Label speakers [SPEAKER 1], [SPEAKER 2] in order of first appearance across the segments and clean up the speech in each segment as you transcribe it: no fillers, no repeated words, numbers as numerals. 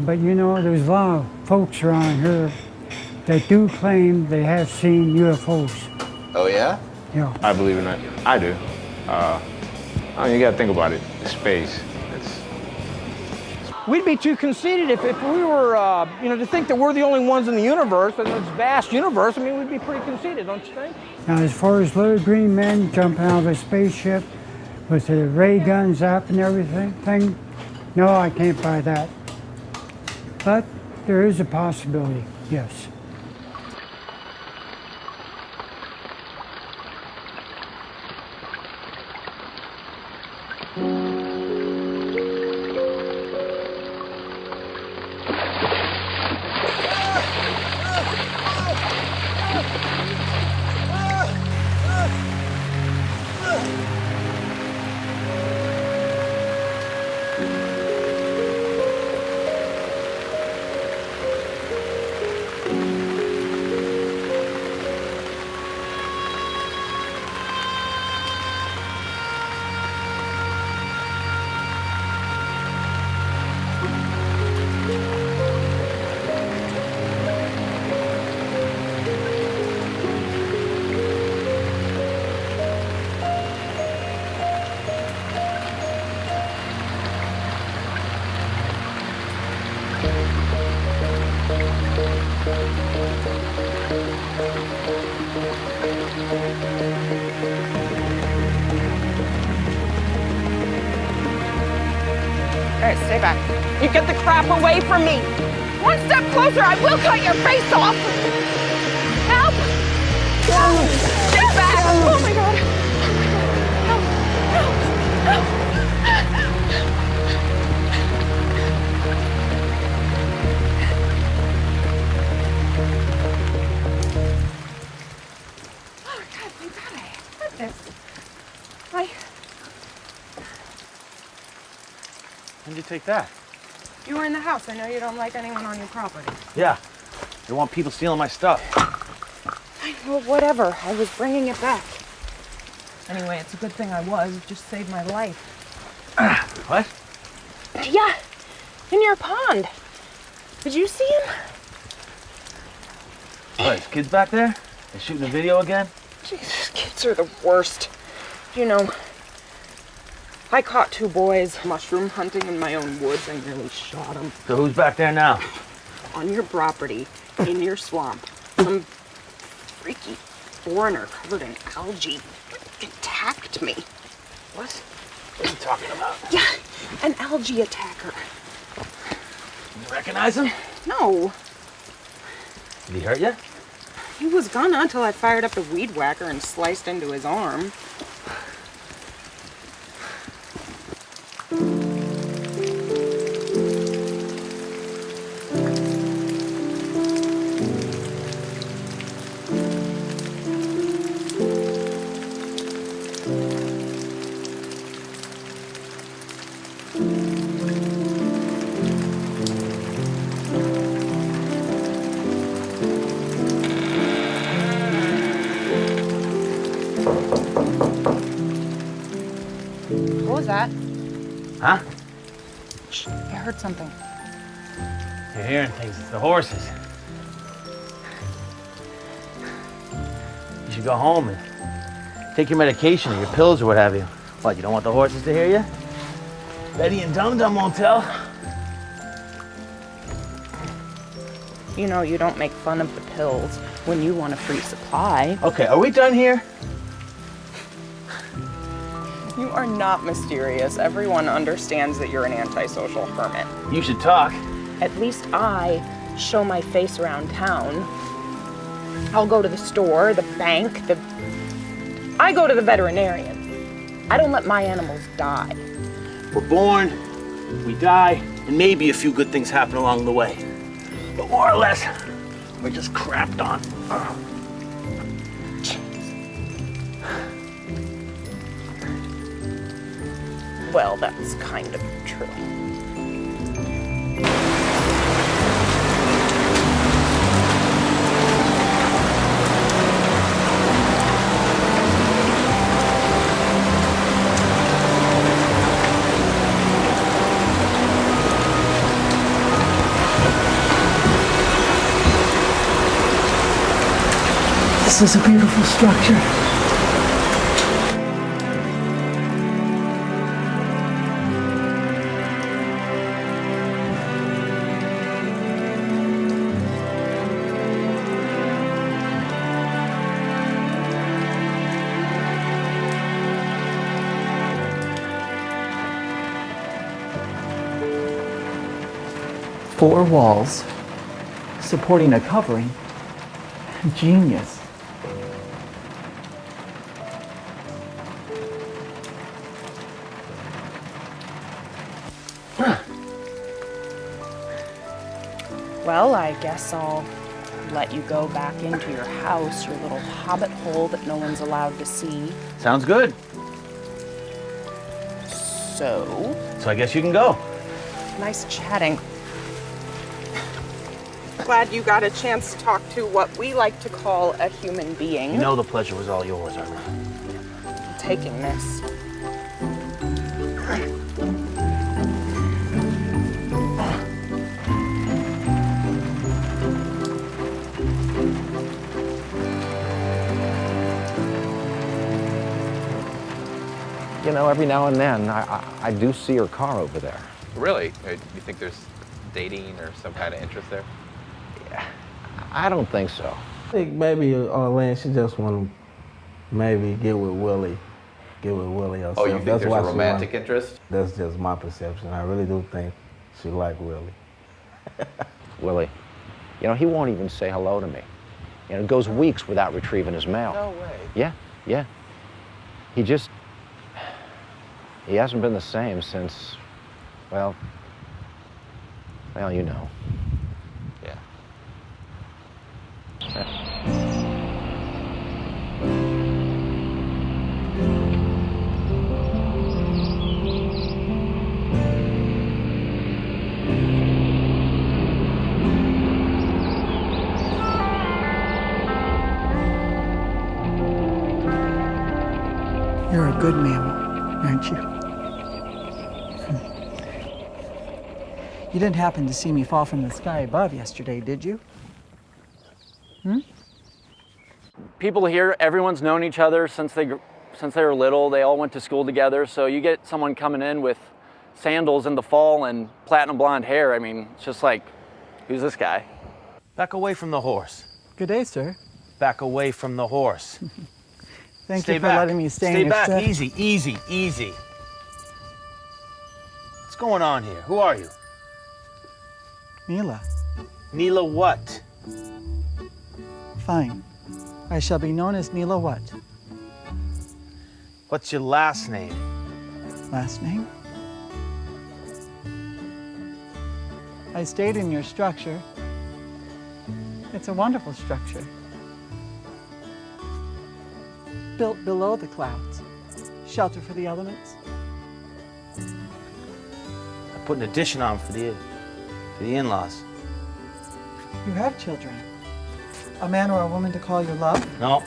[SPEAKER 1] But you know, there's a lot of folks around here that do claim they have seen UFOs.
[SPEAKER 2] Oh, yeah?
[SPEAKER 1] Yeah.
[SPEAKER 3] I believe in that. I do. I mean, you gotta think about it. Space.
[SPEAKER 4] We'd be too conceited if we were, to think that we're the only ones in the universe, in this vast universe. I mean, we'd be pretty conceited, don't you think?
[SPEAKER 1] Now, as far as little green men jumping out of a spaceship with the ray guns up and everything, no, I can't buy that. But there is a possibility, yes.
[SPEAKER 5] All right, stay back. You get the crap away from me. One step closer, I will cut your face off. Help! Stay back! Oh my God! Help! Help! Oh God, thank God I had this.
[SPEAKER 6] When did you take that?
[SPEAKER 5] You were in the house. I know you don't like anyone on your property.
[SPEAKER 6] Yeah. They want people stealing my stuff.
[SPEAKER 5] Well, whatever. I was bringing it back. Anyway, it's a good thing I was. It just saved my life.
[SPEAKER 6] What?
[SPEAKER 5] Yeah, in your pond. Did you see him?
[SPEAKER 6] What, his kids back there? They shooting a video again?
[SPEAKER 5] Jesus, kids are the worst. You know, I caught 2 boys mushroom hunting in my own woods and nearly shot them.
[SPEAKER 6] So who's back there now?
[SPEAKER 5] On your property, in your swamp, some freaky foreigner covered in algae attacked me.
[SPEAKER 6] What? What are you talking about?
[SPEAKER 5] Yeah, an algae attacker.
[SPEAKER 6] You recognize him?
[SPEAKER 5] No,
[SPEAKER 6] Did he hurt you?
[SPEAKER 5] he was gonna until I fired up the weed whacker and sliced into his arm. What was that?
[SPEAKER 6] Huh?
[SPEAKER 5] Shh, I heard something.
[SPEAKER 6] You're hearing things. It's the horses. You should go home and take your medication or your pills or what have you. What, you don't want the horses to hear you? Betty and Dum Dum won't tell.
[SPEAKER 5] You know you don't make fun of the pills when you want a free supply.
[SPEAKER 6] Okay, are we done here?
[SPEAKER 5] You are not mysterious. Everyone understands that you're an antisocial hermit.
[SPEAKER 6] You should talk.
[SPEAKER 5] At least I show my face around town. I'll go to the store, the bank, I go to the veterinarian. I don't let my animals die.
[SPEAKER 6] We're born, we die, and maybe a few good things happen along the way. But more or less, we're just crapped on.
[SPEAKER 5] Well, that's kind of true.
[SPEAKER 2] This is a beautiful structure. Four walls supporting a covering. Genius.
[SPEAKER 5] Well, I guess I'll let you go back into your house, your little hobbit hole that no one's allowed to see.
[SPEAKER 6] Sounds good.
[SPEAKER 5] So,
[SPEAKER 6] So I guess you can go.
[SPEAKER 5] nice chatting. Glad you got a chance to talk to what we like to call a human being.
[SPEAKER 6] You know the pleasure was all yours, Irma.
[SPEAKER 5] I'm taking this.
[SPEAKER 4] You know, every now and then, I do see her car over there.
[SPEAKER 3] Really? You think there's dating or some kind of interest there?
[SPEAKER 4] I don't think so.
[SPEAKER 7] I think maybe Lance, she just want to maybe get with Willie. Get with Willie herself.
[SPEAKER 3] Oh, you think
[SPEAKER 7] That's
[SPEAKER 3] there's
[SPEAKER 7] why
[SPEAKER 3] a
[SPEAKER 7] she
[SPEAKER 3] romantic
[SPEAKER 7] want-
[SPEAKER 3] interest?
[SPEAKER 7] That's just my perception. I really do think she like Willie.
[SPEAKER 4] Willie, you know, he won't even say hello to me. You know, it goes weeks without retrieving his mail.
[SPEAKER 3] No way.
[SPEAKER 4] Yeah. He hasn't been the same since, well, you know.
[SPEAKER 3] Yeah.
[SPEAKER 2] You're a good mammal, aren't you? You didn't happen to see me fall from the sky above yesterday, did you?
[SPEAKER 8] People here, everyone's known each other since they were little. They all went to school together. So you get someone coming in with sandals in the fall and platinum blonde hair. I mean, it's just like, who's this guy?
[SPEAKER 6] Back away from the horse.
[SPEAKER 2] Good day, sir.
[SPEAKER 6] Back away from the horse.
[SPEAKER 2] Thank
[SPEAKER 6] Stay
[SPEAKER 2] you for
[SPEAKER 6] back.
[SPEAKER 2] letting me stay
[SPEAKER 6] Stay
[SPEAKER 2] in your
[SPEAKER 6] back.
[SPEAKER 2] stuff.
[SPEAKER 6] Easy, easy, easy. What's going on here? Who are you?
[SPEAKER 2] Neila,
[SPEAKER 6] Neela what?
[SPEAKER 2] fine. I shall be known as Neila what?
[SPEAKER 6] What's your last name?
[SPEAKER 2] Last name? I stayed in your structure. It's a wonderful structure. Built below the clouds. Shelter for the elements.
[SPEAKER 6] I put an addition on for the in-laws.
[SPEAKER 2] You have children. A man or a woman to call your love?
[SPEAKER 6] No.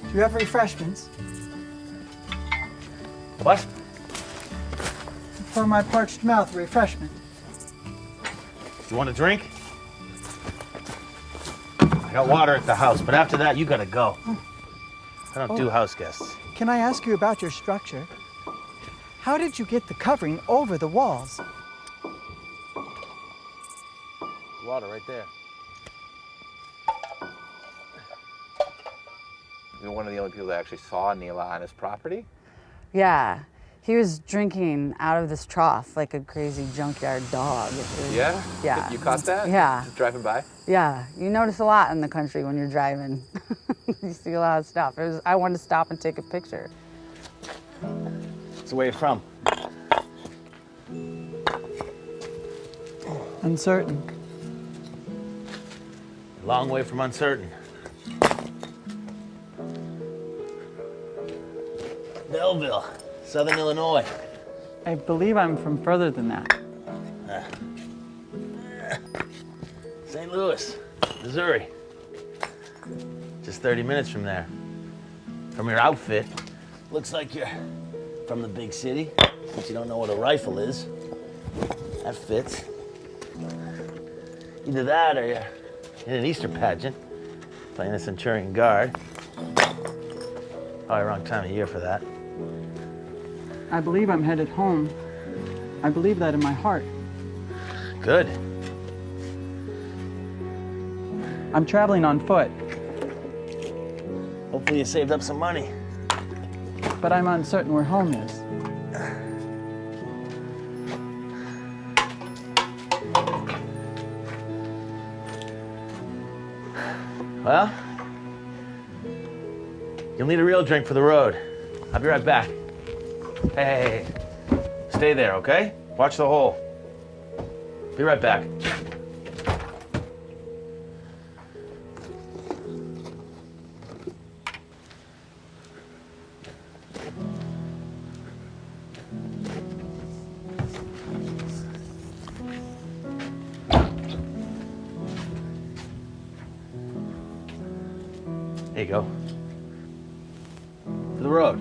[SPEAKER 2] Do you have refreshments?
[SPEAKER 6] What?
[SPEAKER 2] For my parched mouth, refreshment.
[SPEAKER 6] You want a drink? I got water at the house, but after that, you gotta go. I don't do house guests.
[SPEAKER 2] Can I ask you about your structure? How did you get the covering over the walls?
[SPEAKER 3] Water right there. You're one of the only people that actually saw Neila on his property?
[SPEAKER 9] Yeah, he was drinking out of this trough like a crazy junkyard dog. It was-
[SPEAKER 3] Yeah?
[SPEAKER 9] Yeah.
[SPEAKER 3] You caught that?
[SPEAKER 9] Yeah.
[SPEAKER 3] Just driving by?
[SPEAKER 9] Yeah, you notice a lot in the country when you're driving. You see a lot of stuff. I wanted to stop and take a picture.
[SPEAKER 6] So where you from?
[SPEAKER 2] Uncertain.
[SPEAKER 6] Long way from uncertain. Belleville, Southern Illinois.
[SPEAKER 2] I believe I'm from further than that.
[SPEAKER 6] St. Louis, Missouri. Just 30 minutes from there. From your outfit, looks like you're from the big city, since you don't know what a rifle is. That fits. Either that or you're in an Easter pageant. Playing a Centurion guard. Probably wrong time of year for that.
[SPEAKER 2] I believe I'm headed home. I believe that in my heart.
[SPEAKER 6] Good.
[SPEAKER 2] I'm traveling on foot,
[SPEAKER 6] Hopefully you saved up some money.
[SPEAKER 2] but I'm uncertain where home is.
[SPEAKER 6] Well, you'll need a real drink for the road. I'll be right back. Hey. Stay there, okay? Watch the hole. Be right back. There you go. For the road.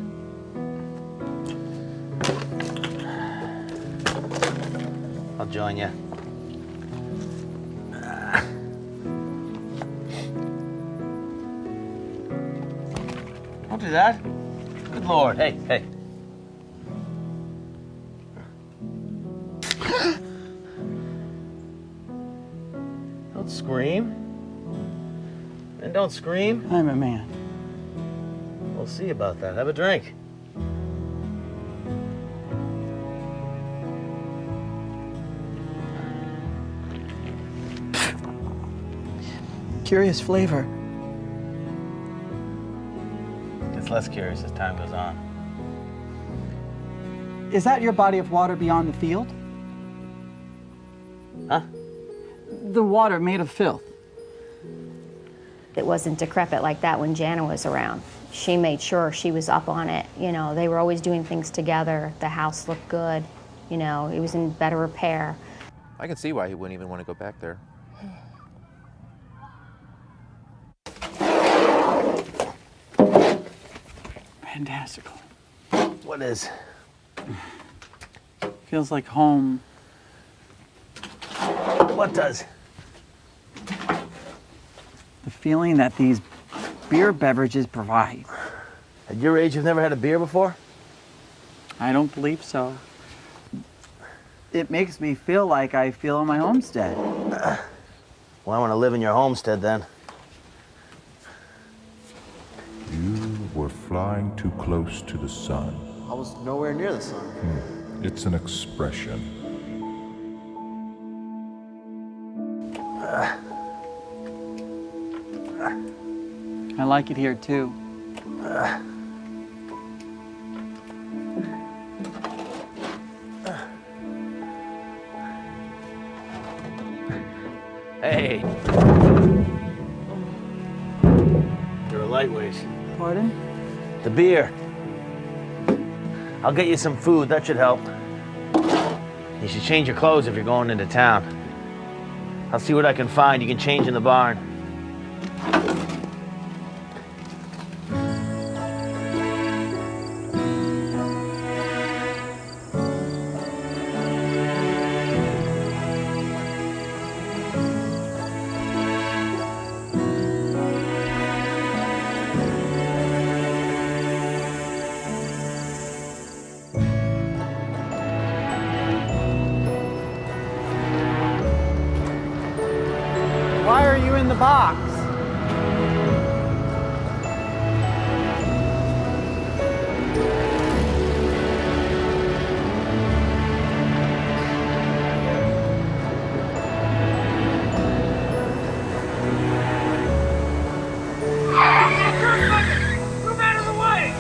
[SPEAKER 6] I'll join you. Don't do that. Good Lord. Hey, hey. Don't scream. And don't scream.
[SPEAKER 2] I'm a man.
[SPEAKER 6] We'll see about that. Have a drink.
[SPEAKER 2] Curious flavor.
[SPEAKER 6] Gets less curious as time goes on.
[SPEAKER 2] Is that your body of water beyond the field?
[SPEAKER 6] Huh?
[SPEAKER 2] The water made of filth.
[SPEAKER 10] It wasn't decrepit like that when Jana was around. She made sure she was up on it. You know, they were always doing things together. The house looked good. You know, it was in better repair.
[SPEAKER 11] I can see why he wouldn't even want to go back there.
[SPEAKER 2] Fantastical.
[SPEAKER 6] What is?
[SPEAKER 2] Feels like home.
[SPEAKER 6] What does?
[SPEAKER 2] The feeling that these beer beverages provide.
[SPEAKER 6] At your age, you've never had a beer before?
[SPEAKER 2] I don't believe so. It makes me feel like I feel in my homestead.
[SPEAKER 6] Well, I want to live in your homestead then.
[SPEAKER 12] You were flying too close to the sun.
[SPEAKER 13] I was nowhere near the sun.
[SPEAKER 12] It's an expression.
[SPEAKER 2] I like it here too.
[SPEAKER 6] Hey. You're a lightweight.
[SPEAKER 2] Pardon?
[SPEAKER 6] The beer. I'll get you some food, that should help. You should change your clothes if you're going into town. I'll see what I can find. You can change in the barn.
[SPEAKER 2] Why are you in the box?
[SPEAKER 4] Move out of the way!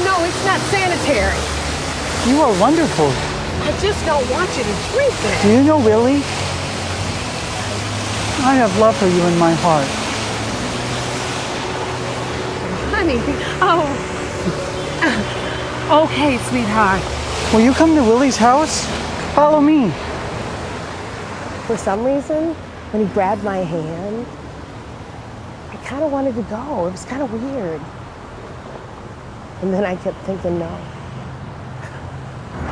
[SPEAKER 5] No, it's not sanitary.
[SPEAKER 2] You are wonderful.
[SPEAKER 5] I just don't want you to drink it.
[SPEAKER 2] Do you know Willie? I have love for you in my heart.
[SPEAKER 5] Honey, okay, sweetheart.
[SPEAKER 2] Will you come to Willie's house? Follow me.
[SPEAKER 14] For some reason, when he grabbed my hand, I kind of wanted to go. It was kind of weird. And then I kept thinking, no.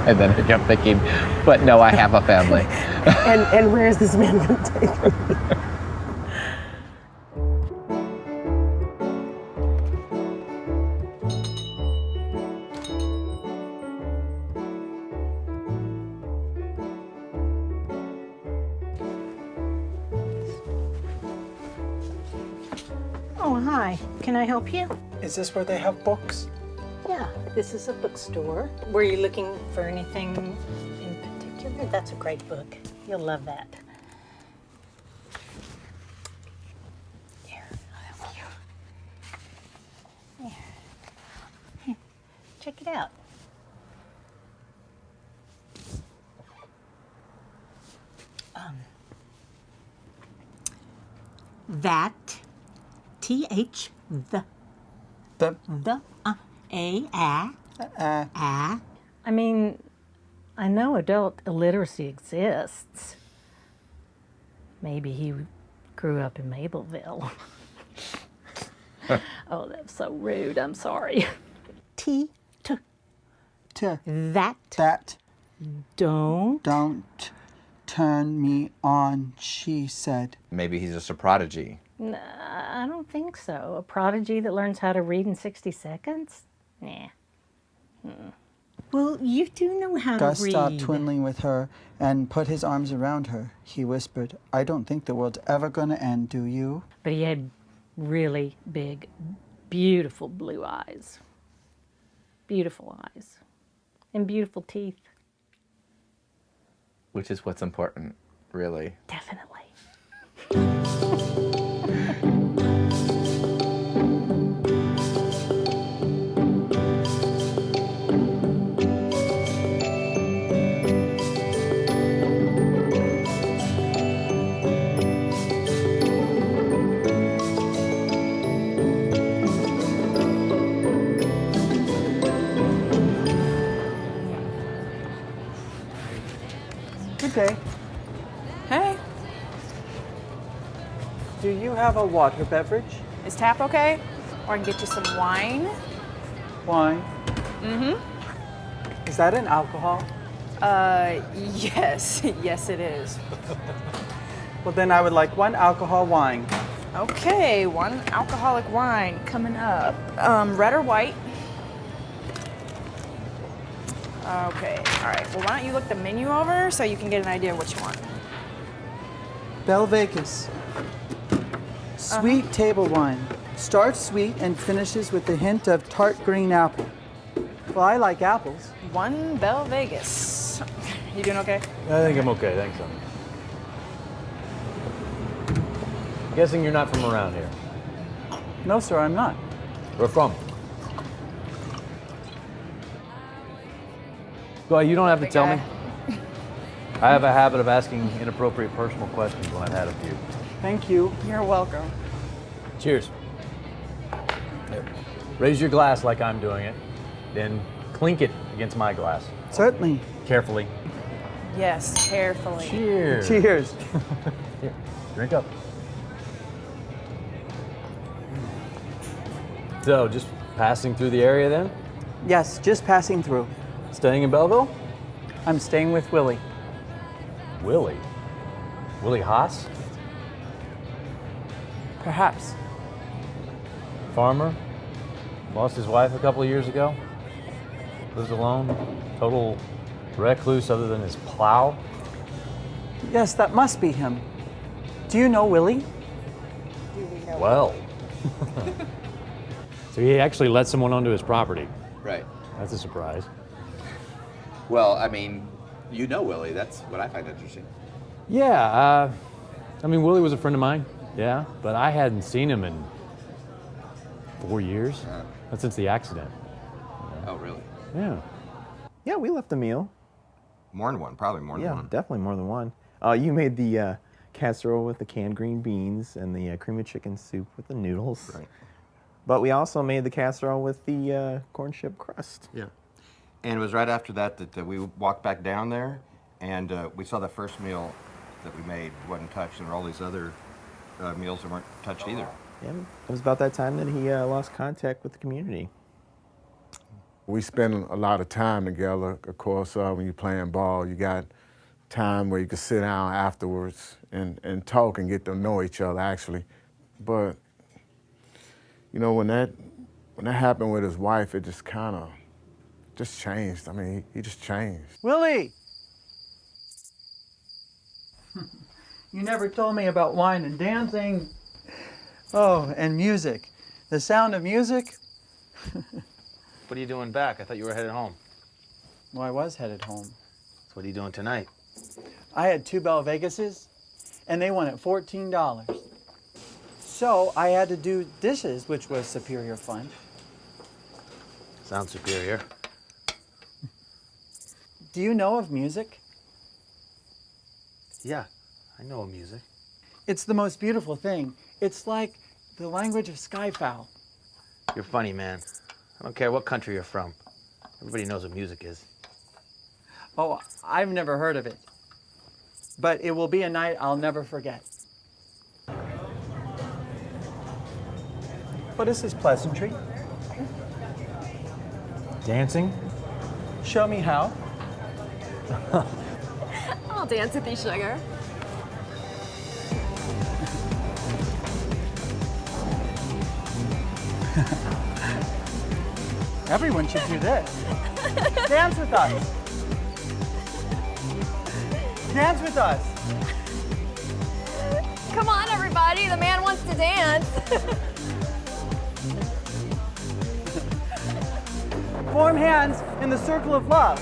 [SPEAKER 15] And then I kept thinking, but no, I have a family.
[SPEAKER 14] And where is this man going to take me?
[SPEAKER 16] Oh, hi. Can I help you?
[SPEAKER 2] Is this where they have books?
[SPEAKER 16] Yeah, this is a bookstore. Were you looking for anything in particular? That's a great book. You'll love that. Here, I'll help you. Here. Check it out. That, T-H, the, A. I mean, I know adult illiteracy exists. Maybe he grew up in Mableville. Oh, that's so rude. I'm sorry. T. That. Don't
[SPEAKER 2] Turn me on, she said.
[SPEAKER 11] Maybe he's just a prodigy.
[SPEAKER 16] Nah, I don't think so. A prodigy that learns how to read in 60 seconds? Nah. Well, you do know how
[SPEAKER 2] Gus
[SPEAKER 16] to read.
[SPEAKER 2] stopped twiddling with her and put his arms around her. He whispered, I don't think the world's ever gonna end, do you?
[SPEAKER 16] But he had really big, beautiful blue eyes. Beautiful eyes. And beautiful teeth.
[SPEAKER 11] Which is what's important, really.
[SPEAKER 16] Definitely.
[SPEAKER 2] Good day.
[SPEAKER 5] Hey,
[SPEAKER 2] Do you have a water beverage?
[SPEAKER 5] is tap okay? Or I can get you some wine?
[SPEAKER 2] Wine?
[SPEAKER 5] Mm-hmm.
[SPEAKER 2] Is that an alcohol?
[SPEAKER 5] Yes. Yes, it is.
[SPEAKER 2] Well, then I would like one alcohol wine.
[SPEAKER 5] Okay, one alcoholic wine coming up. Red or white? Okay, all right. Well, why don't you look the menu over so you can get an idea of what you want?
[SPEAKER 2] Belle Vegas. Sweet table wine. Starts sweet and finishes with a hint of tart green apple. Well, I like apples.
[SPEAKER 5] One Belle Vegas. You doing okay?
[SPEAKER 17] I think I'm okay, thanks, son. Guessing you're not from around here.
[SPEAKER 2] No, sir, I'm not.
[SPEAKER 17] Where from? Well, you don't have to tell me. I have a habit of asking inappropriate personal questions when I've had a few.
[SPEAKER 2] Thank you.
[SPEAKER 5] You're welcome.
[SPEAKER 17] Cheers. There. Raise your glass like I'm doing it, then clink it against my glass.
[SPEAKER 2] Certainly.
[SPEAKER 17] Carefully.
[SPEAKER 5] Yes, carefully.
[SPEAKER 17] Cheers.
[SPEAKER 2] Cheers.
[SPEAKER 17] Here, drink up. So, just passing through the area then?
[SPEAKER 2] Yes, just passing through.
[SPEAKER 17] Staying in Belleville?
[SPEAKER 2] I'm staying with Willie.
[SPEAKER 17] Willie? Willie Haas?
[SPEAKER 2] Perhaps.
[SPEAKER 17] Farmer? Lost his wife a couple of years ago? Lives alone? Total recluse other than his plow?
[SPEAKER 2] Yes, that must be him. Do you know Willie?
[SPEAKER 17] Well. So he actually let someone onto his property.
[SPEAKER 11] Right.
[SPEAKER 17] That's a surprise.
[SPEAKER 11] Well, I mean, you know Willie. That's what I find interesting.
[SPEAKER 17] Yeah, I mean, Willie was a friend of mine, yeah, but I hadn't seen him in 4 years. Not since the accident.
[SPEAKER 11] Oh, really?
[SPEAKER 17] Yeah.
[SPEAKER 18] Yeah, we left a meal.
[SPEAKER 11] More than one, probably more than one.
[SPEAKER 18] Yeah, definitely more than one. You made the casserole with the canned green beans and the cream of chicken soup with the noodles.
[SPEAKER 11] Right.
[SPEAKER 18] But we also made the casserole with the corn chip crust.
[SPEAKER 11] Yeah. And it was right after that we walked back down there, and we saw the first meal that we made wasn't touched, and there were all these other meals that weren't touched either.
[SPEAKER 18] Yeah, it was about that time that he lost contact with the community.
[SPEAKER 19] We spend a lot of time together. Of course, when you're playing ball, you got time where you can sit down afterwards and talk and get to know each other, actually. But, you know, when that happened with his wife, it just kind of just changed. I mean, he just changed.
[SPEAKER 2] Willie! You never told me about wine and dancing. Oh, and music. The sound of music.
[SPEAKER 6] What are you doing back? I thought you were headed home.
[SPEAKER 2] Well, I was headed home.
[SPEAKER 6] So what are you doing tonight?
[SPEAKER 2] I had 2 Bell Vegases, and they won at $14. So I had to do dishes, which was superior fun.
[SPEAKER 6] Sounds superior.
[SPEAKER 2] Do you know of music?
[SPEAKER 6] Yeah, I know music.
[SPEAKER 2] It's the most beautiful thing. It's like the language of skyfowl.
[SPEAKER 6] You're funny, man. I don't care what country you're from. Everybody knows what music is.
[SPEAKER 2] Oh, I've never heard of it. But it will be a night I'll never forget. What is this pleasantry?
[SPEAKER 17] Dancing?
[SPEAKER 2] Show me how.
[SPEAKER 14] I'll dance with you, sugar.
[SPEAKER 2] Everyone should do this. Dance with us. Dance with us.
[SPEAKER 14] Come on, everybody. The man wants to dance.
[SPEAKER 2] Form hands in the circle of love.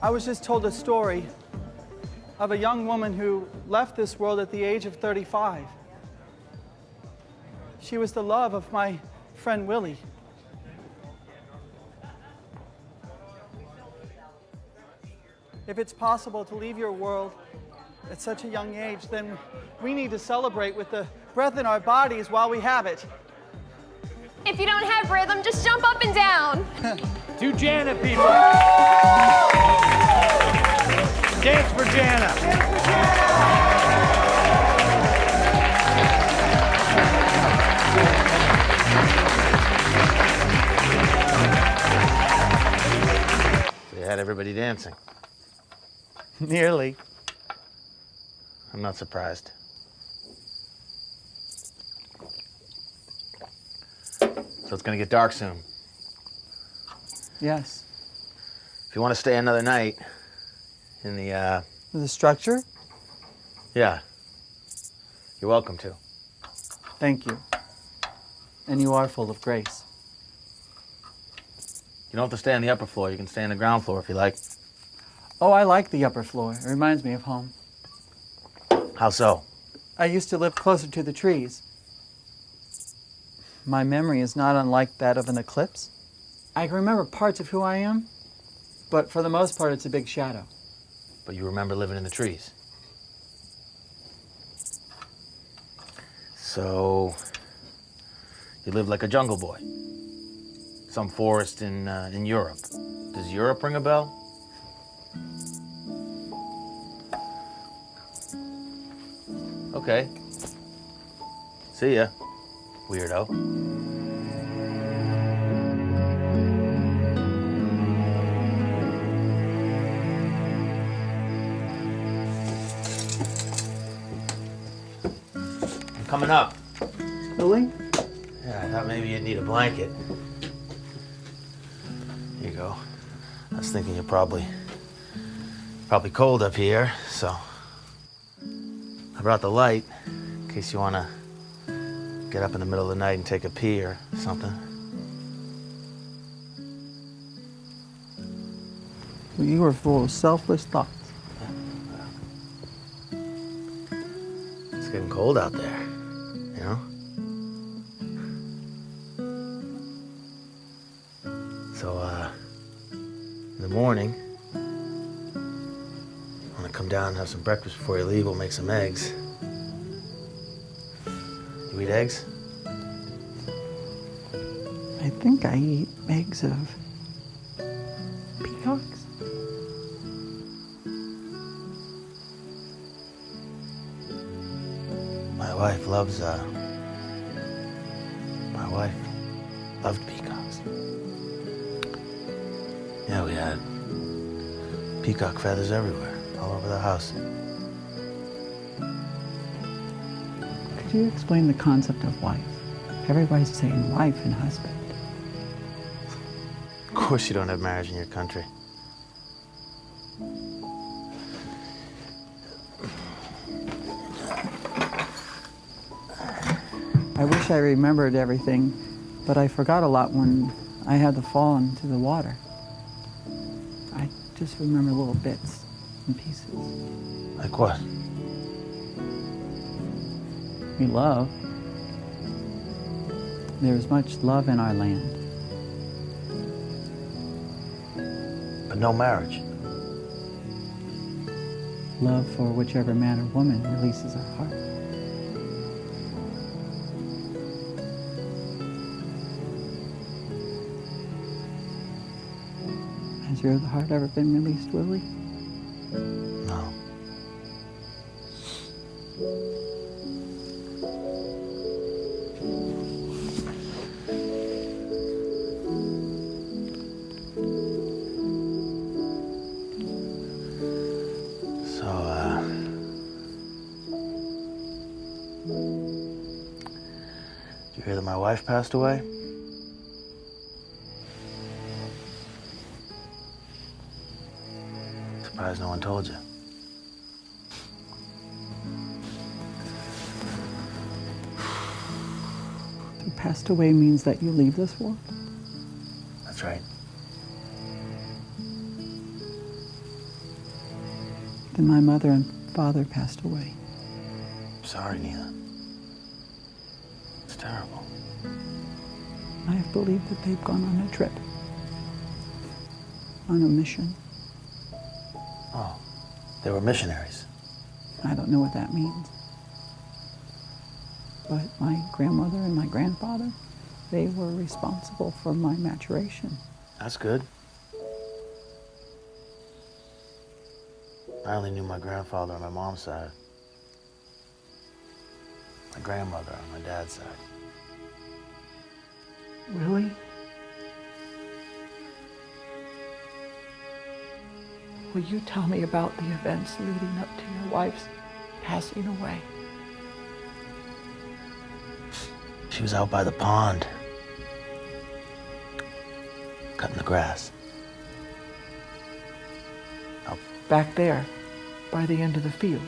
[SPEAKER 2] I was just told a story of a young woman who left this world at the age of 35. She was the love of my friend Willie. If it's possible to leave your world at such a young age, then we need to celebrate with the breath in our bodies while we have it.
[SPEAKER 14] If you don't have rhythm, just jump up and down.
[SPEAKER 17] To Jana, people. Dance for Jana.
[SPEAKER 6] They had everybody dancing.
[SPEAKER 2] Nearly.
[SPEAKER 6] I'm not surprised. So it's gonna get dark soon.
[SPEAKER 2] Yes.
[SPEAKER 6] If you want to stay another night in
[SPEAKER 2] The structure?
[SPEAKER 6] yeah, you're welcome to.
[SPEAKER 2] Thank you. And you are full of grace.
[SPEAKER 6] You don't have to stay on the upper floor. You can stay on the ground floor if you like.
[SPEAKER 2] Oh, I like the upper floor. It reminds me of home.
[SPEAKER 6] How so?
[SPEAKER 2] I used to live closer to the trees. My memory is not unlike that of an eclipse. I can remember parts of who I am, but for the most part, it's a big shadow.
[SPEAKER 6] But you remember living in the trees. So, you lived like a jungle boy. Some forest in Europe. Does Europe ring a bell? Okay. See ya, weirdo. I'm coming up.
[SPEAKER 2] Willie?
[SPEAKER 6] Yeah, I thought maybe you'd need a blanket. Here you go. I was thinking you're probably cold up here, so I brought the light in case you want to get up in the middle of the night and take a pee or something.
[SPEAKER 2] You are full of selfless thoughts.
[SPEAKER 6] It's getting cold out there, you know? So, in the morning, I'm gonna come down and have some breakfast before you leave. We'll make some eggs. You eat eggs?
[SPEAKER 2] I think I eat eggs of peacocks.
[SPEAKER 6] My wife loves, my wife loved peacocks. Yeah, we had peacock feathers everywhere, all over the house.
[SPEAKER 20] Could you explain the concept of wife? Everybody's saying wife and husband.
[SPEAKER 6] Of course you don't have marriage in your country.
[SPEAKER 20] I wish I remembered everything, but I forgot a lot when I had to fall into the water. I just remember little bits and pieces.
[SPEAKER 6] Like what?
[SPEAKER 20] We love. There's much love in our land.
[SPEAKER 6] But no marriage.
[SPEAKER 20] Love for whichever man or woman releases our heart. Has your heart ever been released, Willie?
[SPEAKER 6] No. Did you hear that my wife passed away? Surprised no one told you.
[SPEAKER 20] So passed away means that you leave this world?
[SPEAKER 6] That's right.
[SPEAKER 20] Then my mother and father passed away.
[SPEAKER 6] Sorry, Neila. It's terrible.
[SPEAKER 20] I have believed that they've gone on a trip, on a mission.
[SPEAKER 6] Oh, they were missionaries.
[SPEAKER 20] I don't know what that means. But my grandmother and my grandfather, they were responsible for my maturation.
[SPEAKER 6] That's good. I only knew my grandfather on my mom's side. My grandmother on my dad's side.
[SPEAKER 20] Willie? Will you tell me about the events leading up to your wife's passing away?
[SPEAKER 6] She was out by the pond, cutting the grass.
[SPEAKER 20] Back there, by the end of the field.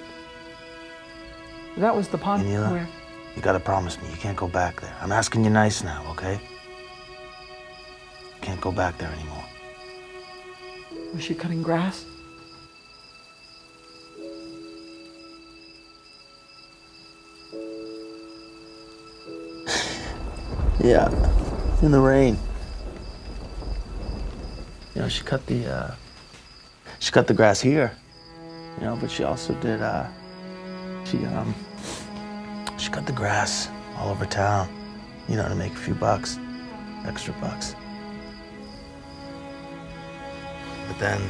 [SPEAKER 20] That was the pond
[SPEAKER 6] Neila,
[SPEAKER 20] where...
[SPEAKER 6] you gotta promise me you can't go back there. I'm asking you nice now, okay? You can't go back there anymore.
[SPEAKER 20] Was she cutting grass?
[SPEAKER 6] Yeah, in the rain. You know, she cut the grass here. You know, but she also did, she cut the grass all over town, you know, to make a few bucks, extra bucks. But then,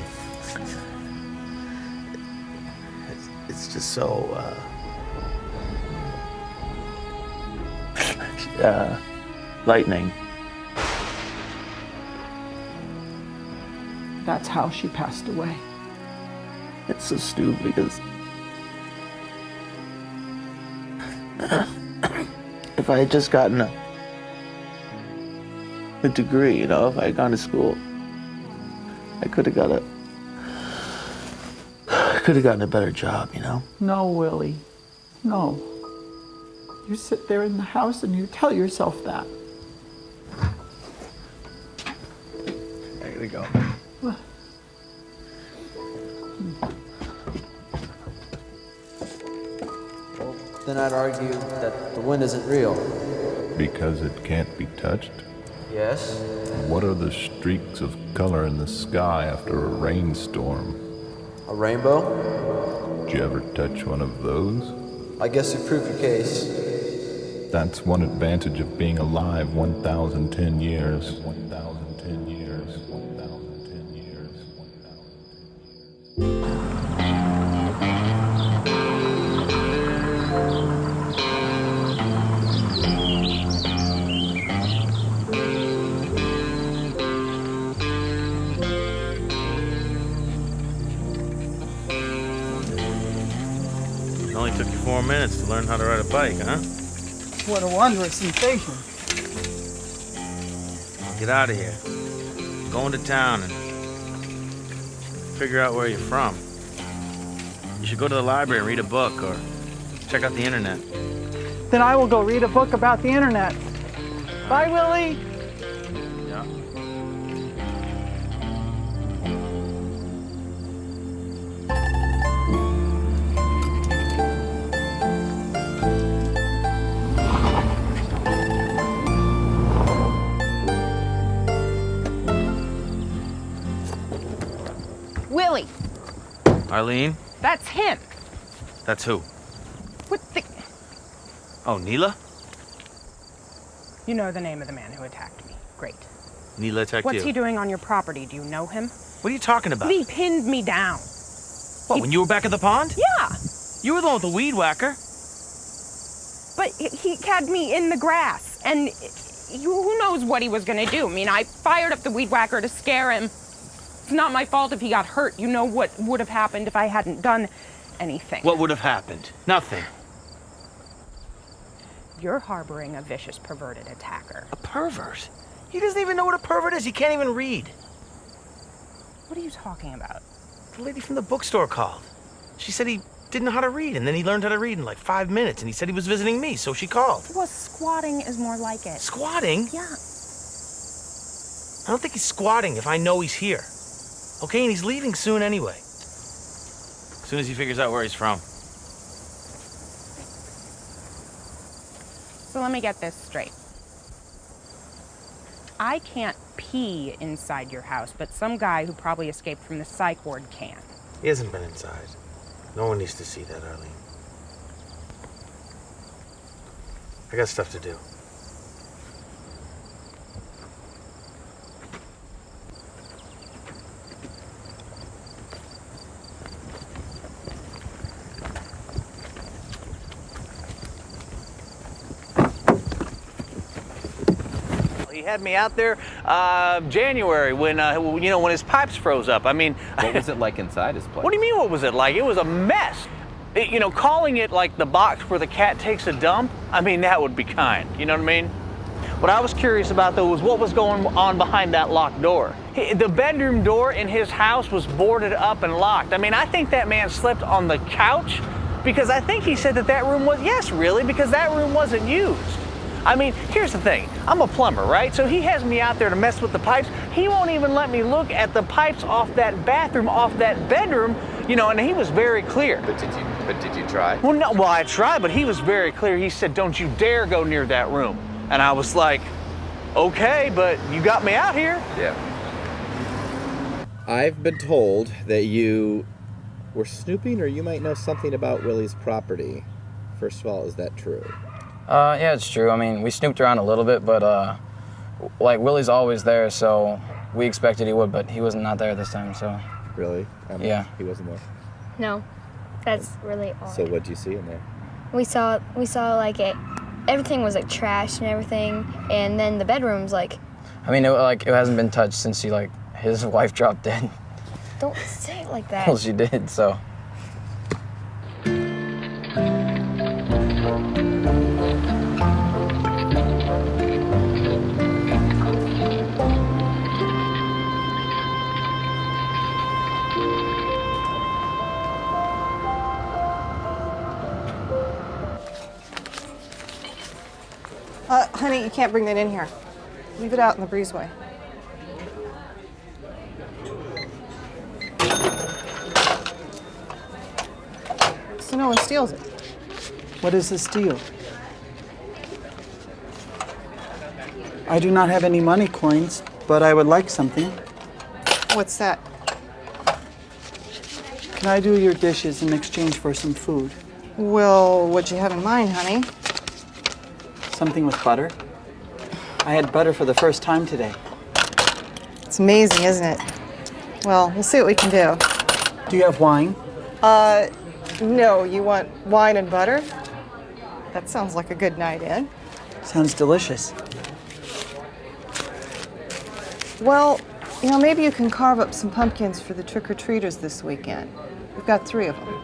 [SPEAKER 6] it's just so, lightning.
[SPEAKER 20] That's how she passed away.
[SPEAKER 6] It's so stupid because if I had just gotten a degree, you know, if I had gone to school, I could have gotten a better job, you know?
[SPEAKER 20] No, Willie. No. You sit there in the house and you tell yourself that.
[SPEAKER 6] I gotta go.
[SPEAKER 13] Then I'd argue that the wind isn't real.
[SPEAKER 12] Because it can't be touched?
[SPEAKER 13] Yes.
[SPEAKER 12] What are the streaks of color in the sky after a rainstorm?
[SPEAKER 13] A rainbow?
[SPEAKER 12] Did you ever touch one of those?
[SPEAKER 13] I guess you proved your case.
[SPEAKER 12] That's one advantage of being alive 1,010 years. 1,010 years. 1,010 years.
[SPEAKER 6] more minutes to learn how to ride a bike, huh?
[SPEAKER 2] What a wondrous sensation.
[SPEAKER 6] Get out of here. Go into town and figure out where you're from. You should go to the library and read a book or check out the internet.
[SPEAKER 2] Then I will go read a book about the internet. Bye, Willie.
[SPEAKER 6] Yeah.
[SPEAKER 5] Willie,
[SPEAKER 6] Arlene?
[SPEAKER 5] that's him.
[SPEAKER 6] That's who?
[SPEAKER 5] What the?
[SPEAKER 6] Oh, Neila?
[SPEAKER 5] You know the name of the man who attacked me. Great.
[SPEAKER 6] Neila attacked
[SPEAKER 5] What's
[SPEAKER 6] you.
[SPEAKER 5] he doing on your property? Do you know him?
[SPEAKER 6] What are you talking about?
[SPEAKER 5] He pinned me down.
[SPEAKER 6] What, when you were back at the pond?
[SPEAKER 5] Yeah.
[SPEAKER 6] You were the one with the weed whacker.
[SPEAKER 5] But he had me in the grass, and who knows what he was gonna do. I mean, I fired up the weed whacker to scare him. It's not my fault if he got hurt. You know what would have happened if I hadn't done anything.
[SPEAKER 6] What would have happened? Nothing.
[SPEAKER 5] You're harboring a vicious, perverted attacker.
[SPEAKER 6] A pervert? He doesn't even know what a pervert is. He can't even read.
[SPEAKER 5] What are you talking about?
[SPEAKER 6] The lady from the bookstore called. She said he didn't know how to read, and then he learned how to read in like 5 minutes, and he said he was visiting me, so she called.
[SPEAKER 5] Well, squatting is more like it.
[SPEAKER 6] Squatting?
[SPEAKER 5] Yeah.
[SPEAKER 6] I don't think he's squatting if I know he's here. Okay, and he's leaving soon anyway. As soon as he figures out where he's from.
[SPEAKER 5] So let me get this straight. I can't pee inside your house, but some guy who probably escaped from the psych ward can.
[SPEAKER 6] He hasn't been inside. No one needs to see that, Arlene. I got stuff to do.
[SPEAKER 8] He had me out there January when when his pipes froze up. I mean,
[SPEAKER 15] What was it like inside his place?
[SPEAKER 8] what do you mean? What was it like? It was a mess. Calling it like the box where the cat takes a dump. I mean, that would be kind. You know what I mean? What I was curious about though was what was going on behind that locked door. The bedroom door in his house was boarded up and locked. I mean, I think that man slept on the couch because I think he said that room was, yes, really, because that room wasn't used. I mean, here's the thing. I'm a plumber, right? So he has me out there to mess with the pipes. He won't even let me look at the pipes off that bathroom, off that bedroom, and he was very clear.
[SPEAKER 15] But did you try?
[SPEAKER 8] Well, I tried, but he was very clear. He said, don't you dare go near that room. And I was like, okay, but you got me out here.
[SPEAKER 15] Yeah. I've been told that you were snooping, or you might know something about Willie's property. First of all, is that true?
[SPEAKER 21] Yeah, it's true. I mean, we snooped around a little bit, but Willie's always there, so we expected he would, but he was not there this time, so.
[SPEAKER 15] Really?
[SPEAKER 21] Yeah.
[SPEAKER 15] He wasn't there?
[SPEAKER 22] No, that's really odd.
[SPEAKER 15] So what'd you see in there?
[SPEAKER 22] We saw like everything was like trash and everything, and then the bedroom's like.
[SPEAKER 21] I mean, it hasn't been touched since his wife dropped dead.
[SPEAKER 22] Don't say it like that.
[SPEAKER 21] Well, she did, so.
[SPEAKER 23] Honey, you can't bring that in here. Leave it out in the breezeway. So no one steals it.
[SPEAKER 2] What is a steal? I do not have any money coins, but I would like something.
[SPEAKER 23] What's that?
[SPEAKER 2] Can I do your dishes in exchange for some food?
[SPEAKER 23] Well, what'd you have in mind, honey?
[SPEAKER 2] Something with butter. I had butter for the first time today.
[SPEAKER 23] It's amazing, isn't it? Well, we'll see what we can do.
[SPEAKER 2] Do you have wine?
[SPEAKER 23] No, you want wine and butter? That sounds like a good night in.
[SPEAKER 2] Sounds delicious.
[SPEAKER 23] Well, maybe you can carve up some pumpkins for the trick-or-treaters this weekend. We've got 3 of them.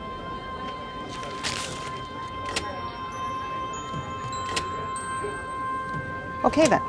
[SPEAKER 23] Okay then.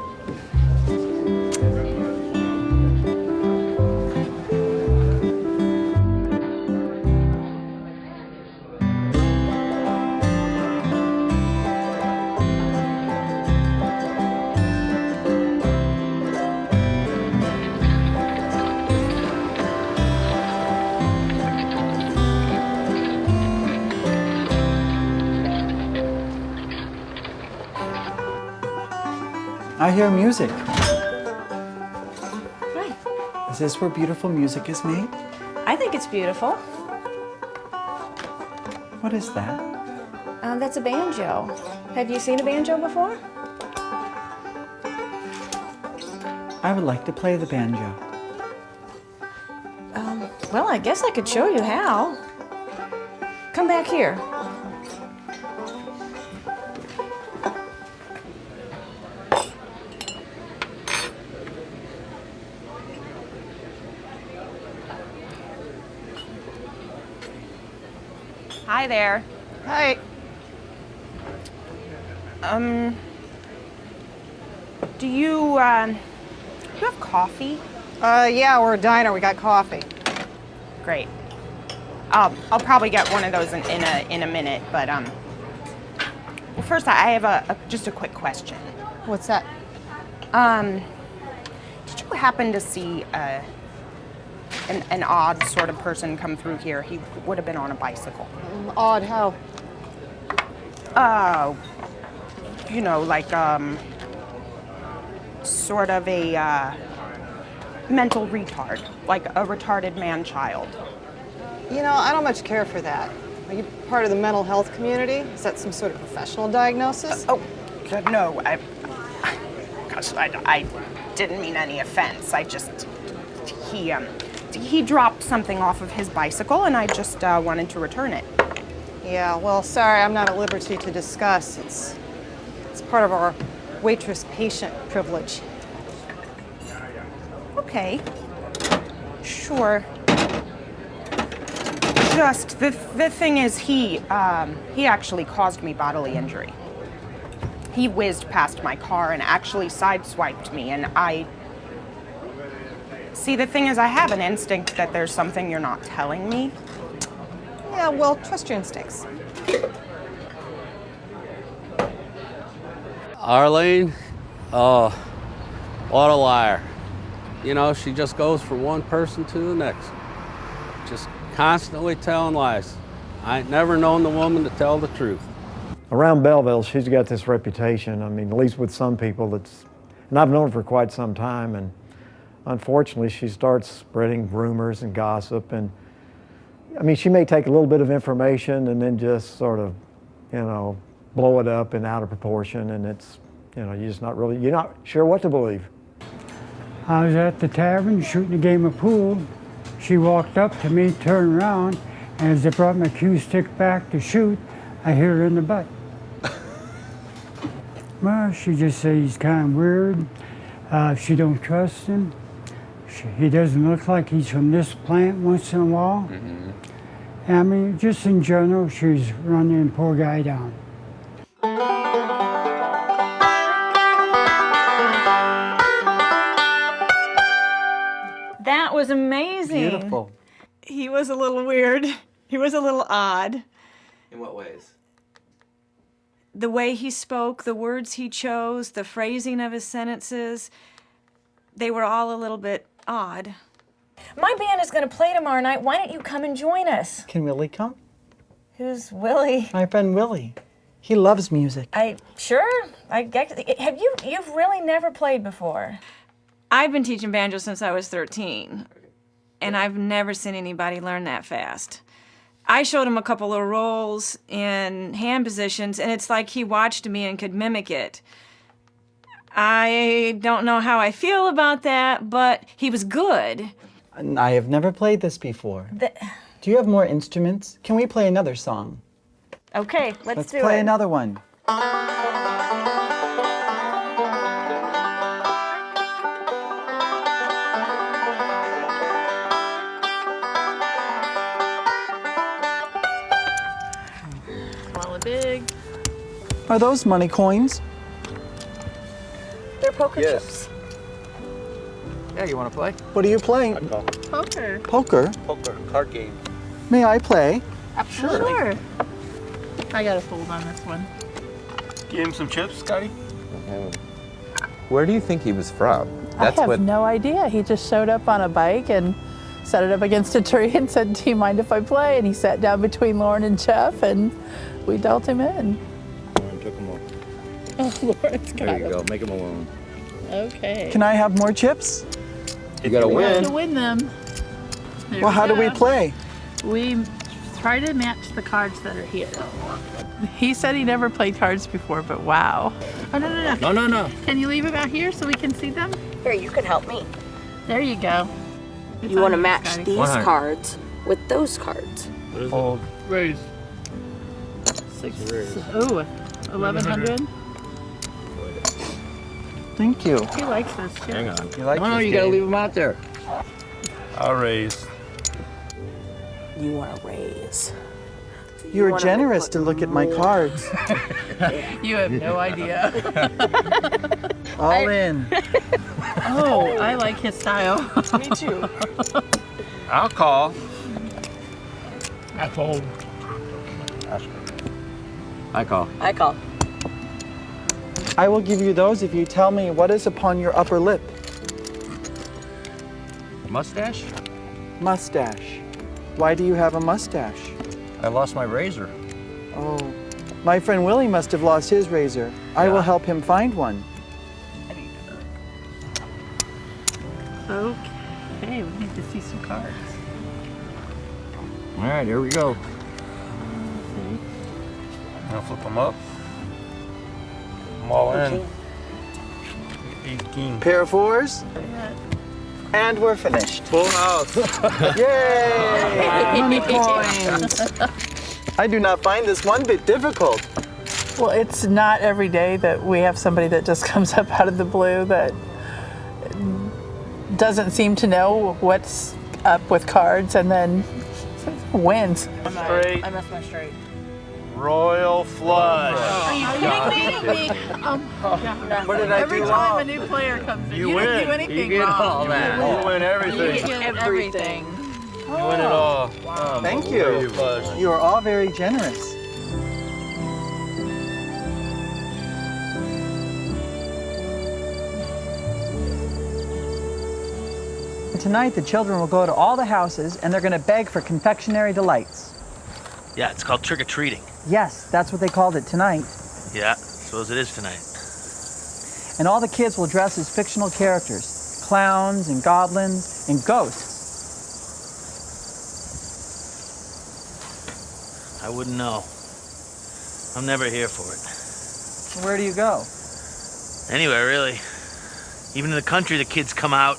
[SPEAKER 2] I hear music.
[SPEAKER 1] Right.
[SPEAKER 2] Is this where beautiful music is made?
[SPEAKER 1] I think it's beautiful.
[SPEAKER 2] What is that?
[SPEAKER 1] That's a banjo. Have you seen a banjo before?
[SPEAKER 2] I would like to play the banjo.
[SPEAKER 1] Well, I guess I could show you how. Come back here.
[SPEAKER 5] Hi there.
[SPEAKER 23] Hi.
[SPEAKER 5] Do you have coffee?
[SPEAKER 23] Yeah, we're a diner. We got coffee.
[SPEAKER 5] Great. I'll probably get one of those in a minute, but well, first I have just a quick question.
[SPEAKER 23] What's that?
[SPEAKER 5] Did you happen to see an odd sort of person come through here? He would have been on a bicycle.
[SPEAKER 23] Odd how?
[SPEAKER 5] You know, like sort of a mental retard, like a retarded man-child.
[SPEAKER 23] You know, I don't much care for that. Are you part of the mental health community? Is that some sort of professional diagnosis?
[SPEAKER 5] Oh, no, gosh, I didn't mean any offense. I just, he dropped something off of his bicycle and I just wanted to return it.
[SPEAKER 23] Yeah, well, sorry, I'm not at liberty to discuss. It's part of our waitress-patient privilege.
[SPEAKER 5] Okay, sure. Just, the thing is, he actually caused me bodily injury. He whizzed past my car and actually sideswiped me, and See, the thing is, I have an instinct that there's something you're not telling me.
[SPEAKER 23] Yeah, well, trust your instincts.
[SPEAKER 3] Arlene, what a liar. You know, she just goes from one person to the next. Just constantly telling lies. I ain't never known the woman to tell the truth.
[SPEAKER 7] Around Belleville, she's got this reputation. I mean, at least with some people, and I've known her for quite some time, and unfortunately, she starts spreading rumors and gossip, and I mean, she may take a little bit of information and then just sort of, you know, blow it up and out of proportion, and it's, you know, you're not sure what to believe.
[SPEAKER 24] I was at the tavern shooting a game of pool. She walked up to me, turned around, and as I brought my cue stick back to shoot, I hit her in the butt. Well, she just said he's kind of weird. She don't trust him. He doesn't look like he's from this plant once in a while. Mm-hmm. And I mean, just in general, she's running the poor guy down.
[SPEAKER 16] That was amazing.
[SPEAKER 2] Beautiful.
[SPEAKER 1] He was a little weird. He was a little odd.
[SPEAKER 15] In what ways?
[SPEAKER 1] The way he spoke, the words he chose, the phrasing of his sentences, they were all a little bit odd. My band is going to play tomorrow night. Why don't you come and join us?
[SPEAKER 2] Can Willie come?
[SPEAKER 1] Who's Willie?
[SPEAKER 2] My friend Willie. He loves music.
[SPEAKER 1] You've really never played before. I've been teaching banjo since I was 13, and I've never seen anybody learn that fast. I showed him a couple of rolls in hand positions, and it's like he watched me and could mimic it. I don't know how I feel about that, but he was good.
[SPEAKER 2] I have never played this before. Do you have more instruments? Can we play another song?
[SPEAKER 1] Okay, let's do it.
[SPEAKER 2] Let's play another one.
[SPEAKER 1] Swallow big.
[SPEAKER 2] Are those money coins?
[SPEAKER 4] poker
[SPEAKER 15] Yes.
[SPEAKER 4] chips?
[SPEAKER 15] Yeah, you want to play?
[SPEAKER 2] What are you playing?
[SPEAKER 4] Poker.
[SPEAKER 2] Poker?
[SPEAKER 15] Poker, card game.
[SPEAKER 2] May I play?
[SPEAKER 4] Sure. I got a fold on this one.
[SPEAKER 15] Give him some chips, Scotty. Where do you think he was from?
[SPEAKER 9] I have no idea. He just showed up on a bike and set it up against a tree and said, "Do you mind if I play?" And he sat down between Lauren and Jeff, and we dealt him in.
[SPEAKER 15] Lauren took him off.
[SPEAKER 9] Oh, Lauren's got
[SPEAKER 15] There you
[SPEAKER 9] him.
[SPEAKER 15] go. Make him alone.
[SPEAKER 9] Okay.
[SPEAKER 2] Can I have more chips?
[SPEAKER 15] You gotta
[SPEAKER 9] You have
[SPEAKER 15] win.
[SPEAKER 9] to win them. There
[SPEAKER 2] Well, how do we
[SPEAKER 9] go.
[SPEAKER 2] play?
[SPEAKER 9] We try to match the cards that are here. He said he never played cards before, but wow. Oh, no.
[SPEAKER 15] No.
[SPEAKER 9] Can you leave them out here so we can see them?
[SPEAKER 4] Here, you can help me.
[SPEAKER 9] There you go. It's
[SPEAKER 4] You want to
[SPEAKER 9] on
[SPEAKER 4] match
[SPEAKER 9] Scotty.
[SPEAKER 4] these
[SPEAKER 15] 100.
[SPEAKER 4] cards with those cards.
[SPEAKER 15] Hold.
[SPEAKER 17] Raise.
[SPEAKER 9] Ooh, 1,100.
[SPEAKER 2] Thank you.
[SPEAKER 9] He likes this too.
[SPEAKER 15] Hang on.
[SPEAKER 2] You like
[SPEAKER 15] No,
[SPEAKER 2] this
[SPEAKER 15] you gotta
[SPEAKER 2] game?
[SPEAKER 15] leave him out there.
[SPEAKER 17] I'll raise.
[SPEAKER 4] You want to raise.
[SPEAKER 2] You were
[SPEAKER 4] wanna
[SPEAKER 2] generous
[SPEAKER 4] put
[SPEAKER 2] to look at my cards.
[SPEAKER 9] You have no idea.
[SPEAKER 2] All in.
[SPEAKER 9] Oh, I like his style.
[SPEAKER 4] Me too.
[SPEAKER 15] I'll call.
[SPEAKER 17] I fold.
[SPEAKER 15] I call.
[SPEAKER 4] I call.
[SPEAKER 2] I will give you those if you tell me what is upon your upper lip.
[SPEAKER 15] Mustache?
[SPEAKER 2] Mustache. Why do you have a mustache?
[SPEAKER 15] I lost my razor.
[SPEAKER 2] Oh, my friend Willie must have lost his razor. I will help him find one.
[SPEAKER 9] Okay, we need to see some cards.
[SPEAKER 15] All right, here we go.
[SPEAKER 17] I'll flip them up. I'm all in. 18.
[SPEAKER 2] Pair of fours. And we're finished.
[SPEAKER 15] Full house.
[SPEAKER 2] Yay! Money coins. I do not find this one bit difficult.
[SPEAKER 9] Well, it's not every day that we have somebody that just comes up out of the blue that doesn't seem to know what's up with cards and then wins.
[SPEAKER 17] Straight.
[SPEAKER 4] I messed my straight.
[SPEAKER 17] Royal flush.
[SPEAKER 9] Are you kidding me?
[SPEAKER 2] What did I
[SPEAKER 9] Every
[SPEAKER 2] do
[SPEAKER 9] time
[SPEAKER 2] wrong?
[SPEAKER 9] a new player comes in,
[SPEAKER 17] You
[SPEAKER 9] you
[SPEAKER 17] win.
[SPEAKER 9] didn't do anything
[SPEAKER 15] You get
[SPEAKER 9] wrong.
[SPEAKER 15] all that.
[SPEAKER 17] You win everything.
[SPEAKER 9] You get everything.
[SPEAKER 17] You win it all.
[SPEAKER 2] Thank you. You are all very generous. Tonight, the children will go to all the houses and they're going to beg for confectionery delights.
[SPEAKER 6] Yeah, it's called trick-or-treating.
[SPEAKER 2] Yes, that's what they called it tonight.
[SPEAKER 6] Yeah, suppose it is tonight.
[SPEAKER 2] And all the kids will dress as fictional characters, clowns and goblins and ghosts.
[SPEAKER 6] I wouldn't know. I'm never here for it.
[SPEAKER 2] Where do you go?
[SPEAKER 6] Anywhere, really. Even in the country, the kids come out.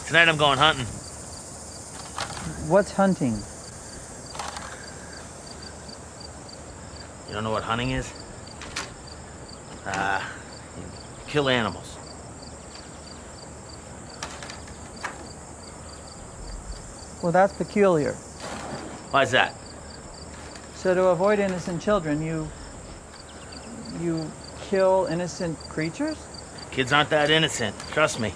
[SPEAKER 6] Tonight I'm going hunting.
[SPEAKER 2] What's hunting?
[SPEAKER 6] You don't know what hunting is? You kill animals.
[SPEAKER 2] Well, that's peculiar.
[SPEAKER 6] Why's that?
[SPEAKER 2] So to avoid innocent children, you kill innocent creatures?
[SPEAKER 6] Kids aren't that innocent, trust me.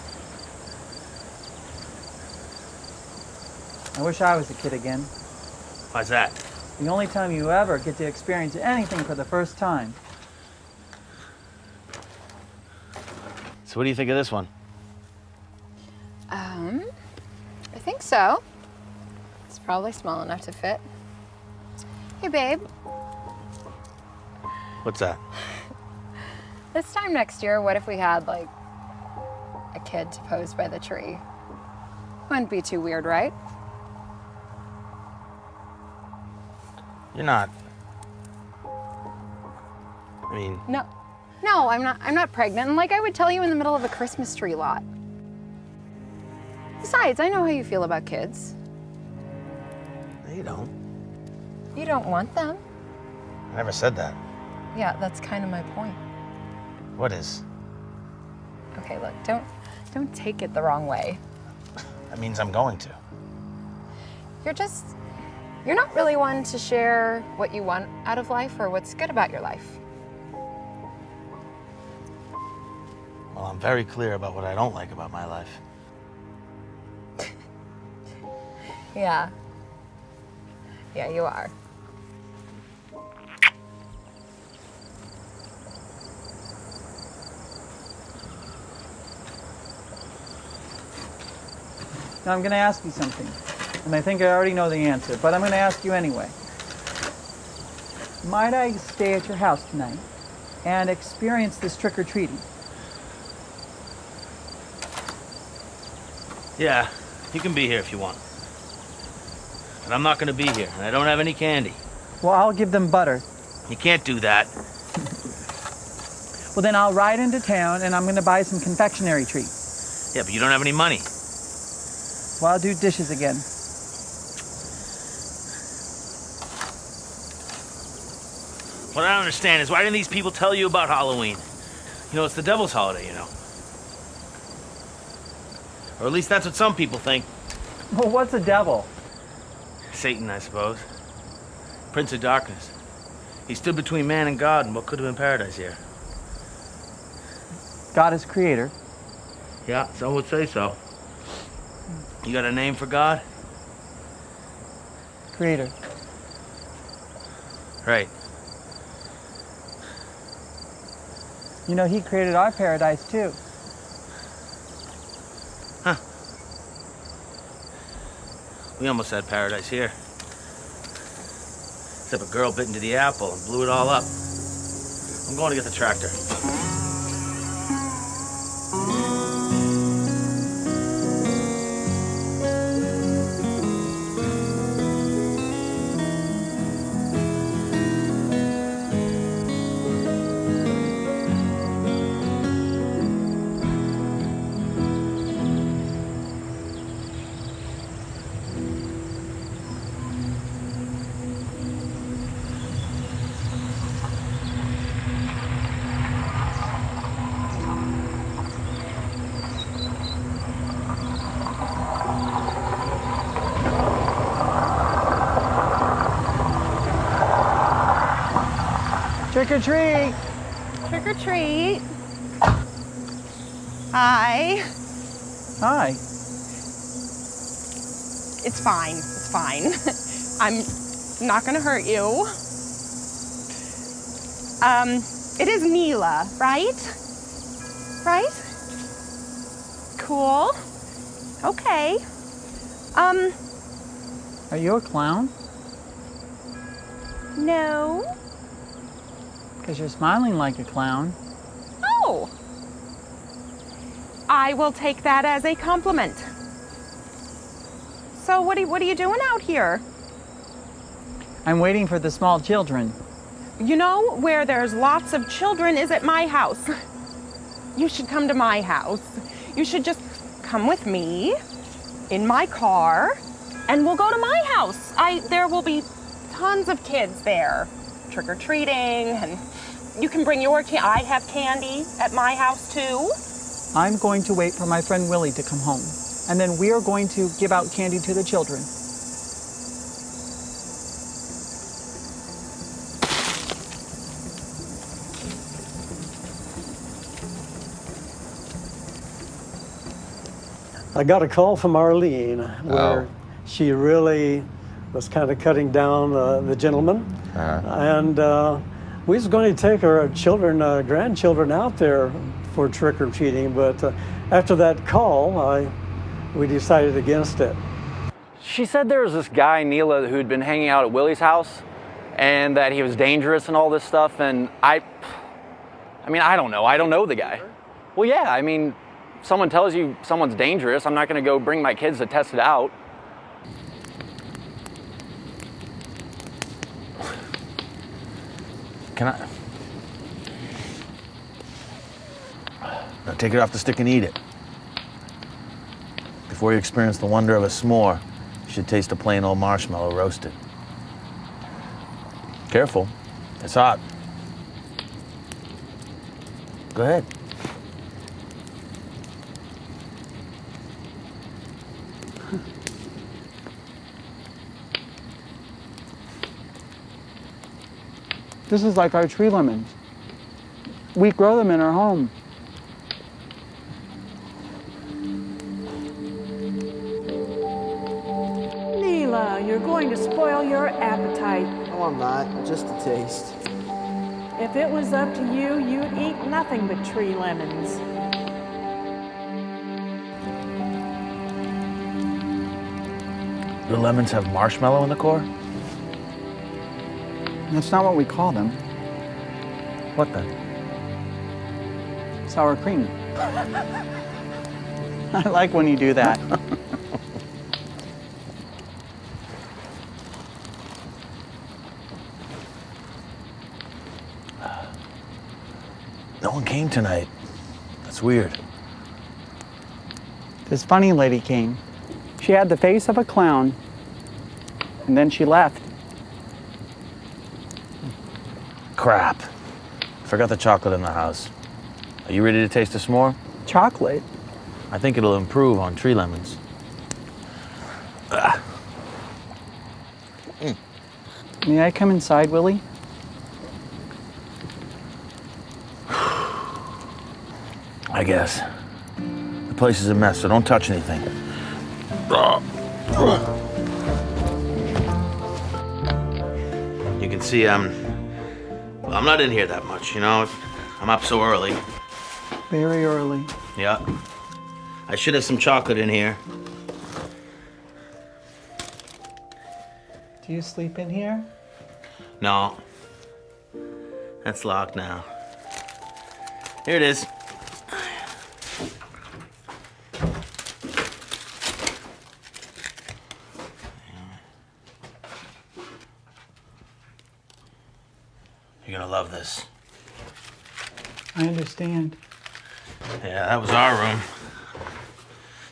[SPEAKER 2] I wish I was a kid again.
[SPEAKER 6] Why's that?
[SPEAKER 2] The only time you ever get to experience anything for the first time.
[SPEAKER 6] So what do you think of this one?
[SPEAKER 10] I think so. It's probably small enough to fit. Hey, babe.
[SPEAKER 6] What's that?
[SPEAKER 10] This time next year, what if we had, like, a kid to pose by the tree? Wouldn't be too weird, right?
[SPEAKER 6] You're not. I mean,
[SPEAKER 10] No, I'm not pregnant. And like I would tell you in the middle of a Christmas tree lot. Besides, I know how you feel about kids.
[SPEAKER 6] you don't.
[SPEAKER 10] You don't want them.
[SPEAKER 6] I never said that.
[SPEAKER 10] Yeah, that's kind of my point.
[SPEAKER 6] What is?
[SPEAKER 10] Okay, look, don't take it the wrong way.
[SPEAKER 6] That means I'm going to.
[SPEAKER 10] You're not really one to share what you want out of life or what's good about your life.
[SPEAKER 6] Well, I'm very clear about what I don't like about my life.
[SPEAKER 10] Yeah. Yeah, you are.
[SPEAKER 2] Now I'm going to ask you something, and I think I already know the answer, but I'm going to ask you anyway. Might I stay at your house tonight and experience this trick-or-treating?
[SPEAKER 6] Yeah, you can be here if you want. But I'm not gonna be here, and I don't have any candy.
[SPEAKER 2] Well, I'll give them butter.
[SPEAKER 6] You can't do that.
[SPEAKER 2] Well, then I'll ride into town, and I'm going to buy some confectionery treats.
[SPEAKER 6] Yeah, but you don't have any money.
[SPEAKER 2] Well, I'll do dishes again.
[SPEAKER 6] What I don't understand is why didn't these people tell you about Halloween? You know, it's the devil's holiday, you know. Or at least that's what some people think.
[SPEAKER 2] Well, what's a devil?
[SPEAKER 6] Satan, I suppose. Prince of Darkness. He stood between man and God and what could have been paradise here.
[SPEAKER 2] God is creator.
[SPEAKER 6] Yeah, some would say so. You got a name for God?
[SPEAKER 2] Creator.
[SPEAKER 6] Right.
[SPEAKER 2] You know, he created our paradise, too.
[SPEAKER 6] Huh. We almost had paradise here. Except a girl bit into the apple and blew it all up. I'm going to get the tractor.
[SPEAKER 2] Trick or treat.
[SPEAKER 5] Trick or treat. Hi.
[SPEAKER 2] Hi.
[SPEAKER 5] It's fine. It's fine. I'm not gonna hurt you. It is Neila, right? Right? Cool. Okay.
[SPEAKER 2] Are you a clown?
[SPEAKER 5] No.
[SPEAKER 2] Because you're smiling like a clown.
[SPEAKER 5] Oh. I will take that as a compliment. So what are you doing out here?
[SPEAKER 2] I'm waiting for the small children.
[SPEAKER 5] You know, where there's lots of children is at my house. You should come to my house. You should just come with me in my car and we'll go to my house. There will be tons of kids there, trick-or-treating, and you can bring your candy. I have candy at my house too.
[SPEAKER 2] I'm going to wait for my friend Willie to come home, and then we are going to give out candy to the children.
[SPEAKER 11] I got a call from Arlene where she really was kind of cutting down the gentleman. And we was going to take our children, grandchildren out there for trick-or-treating, but after that call, we decided against it.
[SPEAKER 8] She said there was this guy, Neila, who'd been hanging out at Willie's house and that he was dangerous and all this stuff, and I mean, I don't know. I don't know the guy. Well, yeah, I mean, someone tells you someone's dangerous, I'm not going to go bring my kids to test it out.
[SPEAKER 6] Can I? Now take it off the stick and eat it. Before you experience the wonder of a s'more, you should taste a plain old marshmallow roasted. Careful, it's hot. Go ahead.
[SPEAKER 2] This is like our tree lemons. We grow them in our home.
[SPEAKER 14] You're going to spoil your appetite.
[SPEAKER 13] No, I'm not. Just a taste.
[SPEAKER 14] If it was up to you, you'd eat nothing but tree lemons.
[SPEAKER 6] Do lemons have marshmallow in the core?
[SPEAKER 2] That's not what we call them.
[SPEAKER 6] What then?
[SPEAKER 2] Sour cream. I like when you do that.
[SPEAKER 6] No one came tonight. That's weird.
[SPEAKER 2] This funny lady came. She had the face of a clown, and then she left.
[SPEAKER 6] Crap. Forgot the chocolate in the house. Are you ready to taste a s'more?
[SPEAKER 2] Chocolate?
[SPEAKER 6] I think it'll improve on tree lemons.
[SPEAKER 2] May I come inside, Willie?
[SPEAKER 6] I guess. The place is a mess, so don't touch anything. You can see I'm not in here that much, you know? I'm up so early.
[SPEAKER 2] Very early.
[SPEAKER 6] Yeah. I should have some chocolate in here.
[SPEAKER 2] Do you sleep in here?
[SPEAKER 6] No. That's locked now. Here it is. You're gonna love this.
[SPEAKER 2] I understand.
[SPEAKER 6] Yeah, that was our room.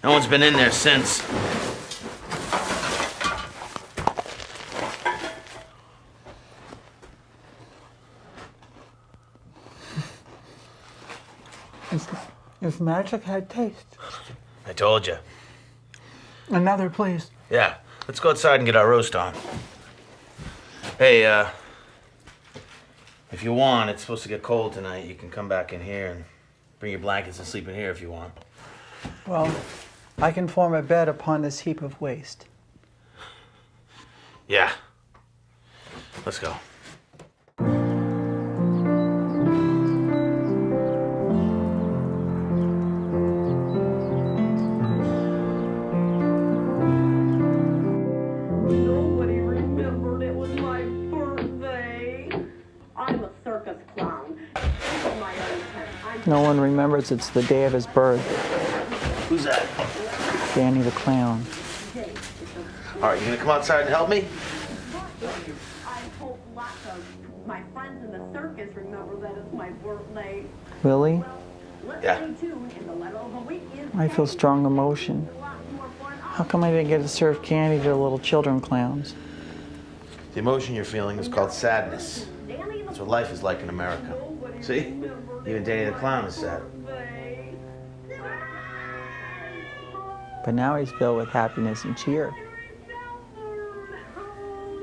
[SPEAKER 6] No one's been in there since.
[SPEAKER 2] If magic had taste.
[SPEAKER 6] I told you.
[SPEAKER 2] Another, please.
[SPEAKER 6] Yeah, let's go outside and get our roast on. Hey, if you want, it's supposed to get cold tonight. You can come back in here and bring your blankets and sleep in here if you want.
[SPEAKER 2] Well, I can form a bed upon this heap of waste.
[SPEAKER 6] Yeah. Let's go.
[SPEAKER 14] Nobody remembered it was my birthday. I'm a circus clown.
[SPEAKER 2] No one remembers it's the day of his birth.
[SPEAKER 6] Who's that?
[SPEAKER 2] Danny the clown.
[SPEAKER 6] All right, you gonna come outside and help me?
[SPEAKER 14] I hope lots of my friends in the circus remember that it's my birthday.
[SPEAKER 2] Willie,
[SPEAKER 6] Yeah.
[SPEAKER 2] I feel strong emotion. How come I didn't get to serve candy to little children clowns?
[SPEAKER 6] The emotion you're feeling is called sadness. That's what life is like in America. See? Even Danny the Clown is sad.
[SPEAKER 2] But now he's filled with happiness and cheer.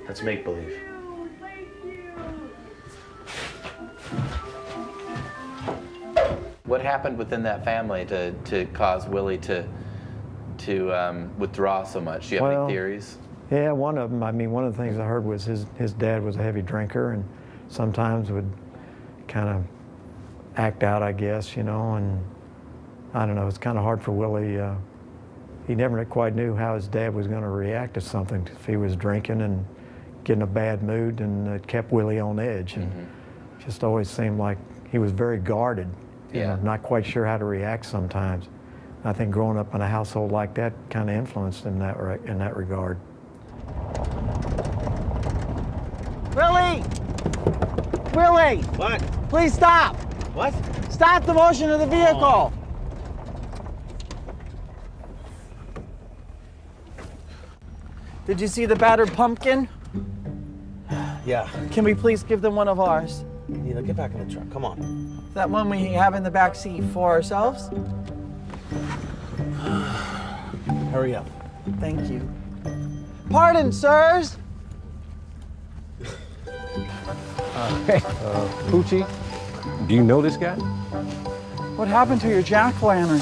[SPEAKER 6] That's make-believe.
[SPEAKER 15] What happened within that family to cause Willie to withdraw so much? Do you have any theories?
[SPEAKER 7] Yeah, one of them. I mean, one of the things I heard was his dad was a heavy drinker and sometimes would kind of act out, I guess, you know, and I don't know, it's kind of hard for Willie. He never quite knew how his dad was going to react to something. If he was drinking and getting a bad mood, and it kept Willie on edge, and just always seemed like he was very guarded. You know, not quite sure how to react sometimes. I think growing up in a household like that kind of influenced in that regard.
[SPEAKER 2] Willie! Willie!
[SPEAKER 6] What?
[SPEAKER 2] Please stop!
[SPEAKER 6] What?
[SPEAKER 2] Stop the motion of the vehicle! Did you see the battered pumpkin?
[SPEAKER 6] Yeah.
[SPEAKER 2] Can we please give them one of ours?
[SPEAKER 6] Neila, get back in the truck. Come on.
[SPEAKER 2] That one we have in the back seat for ourselves?
[SPEAKER 6] Hurry up.
[SPEAKER 2] Thank you. Pardon, sirs.
[SPEAKER 18] Hey, Poochie, do you know this guy?
[SPEAKER 2] What happened to your jack-o'-lantern?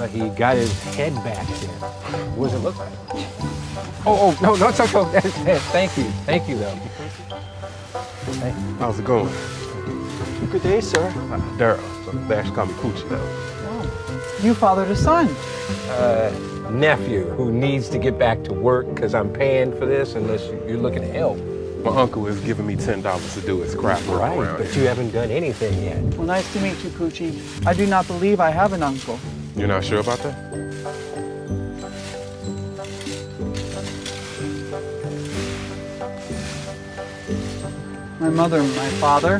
[SPEAKER 18] He got his head bashed in. What does it look like? Oh, no, it's okay. Thank you, though. Hey,
[SPEAKER 12] how's it going?
[SPEAKER 2] Good day, sir.
[SPEAKER 12] Daryl. So they actually call me Poochie, though.
[SPEAKER 2] You fathered a son.
[SPEAKER 18] Nephew who needs to get back to work because I'm paying for this unless you're looking to help.
[SPEAKER 12] My uncle is giving me $10 to do his crap work
[SPEAKER 18] Right,
[SPEAKER 12] around
[SPEAKER 18] but
[SPEAKER 12] here.
[SPEAKER 18] you haven't done anything yet.
[SPEAKER 2] Well, nice to meet you, Poochie. I do not believe I have an uncle.
[SPEAKER 12] You're not sure about that?
[SPEAKER 2] My mother and my father,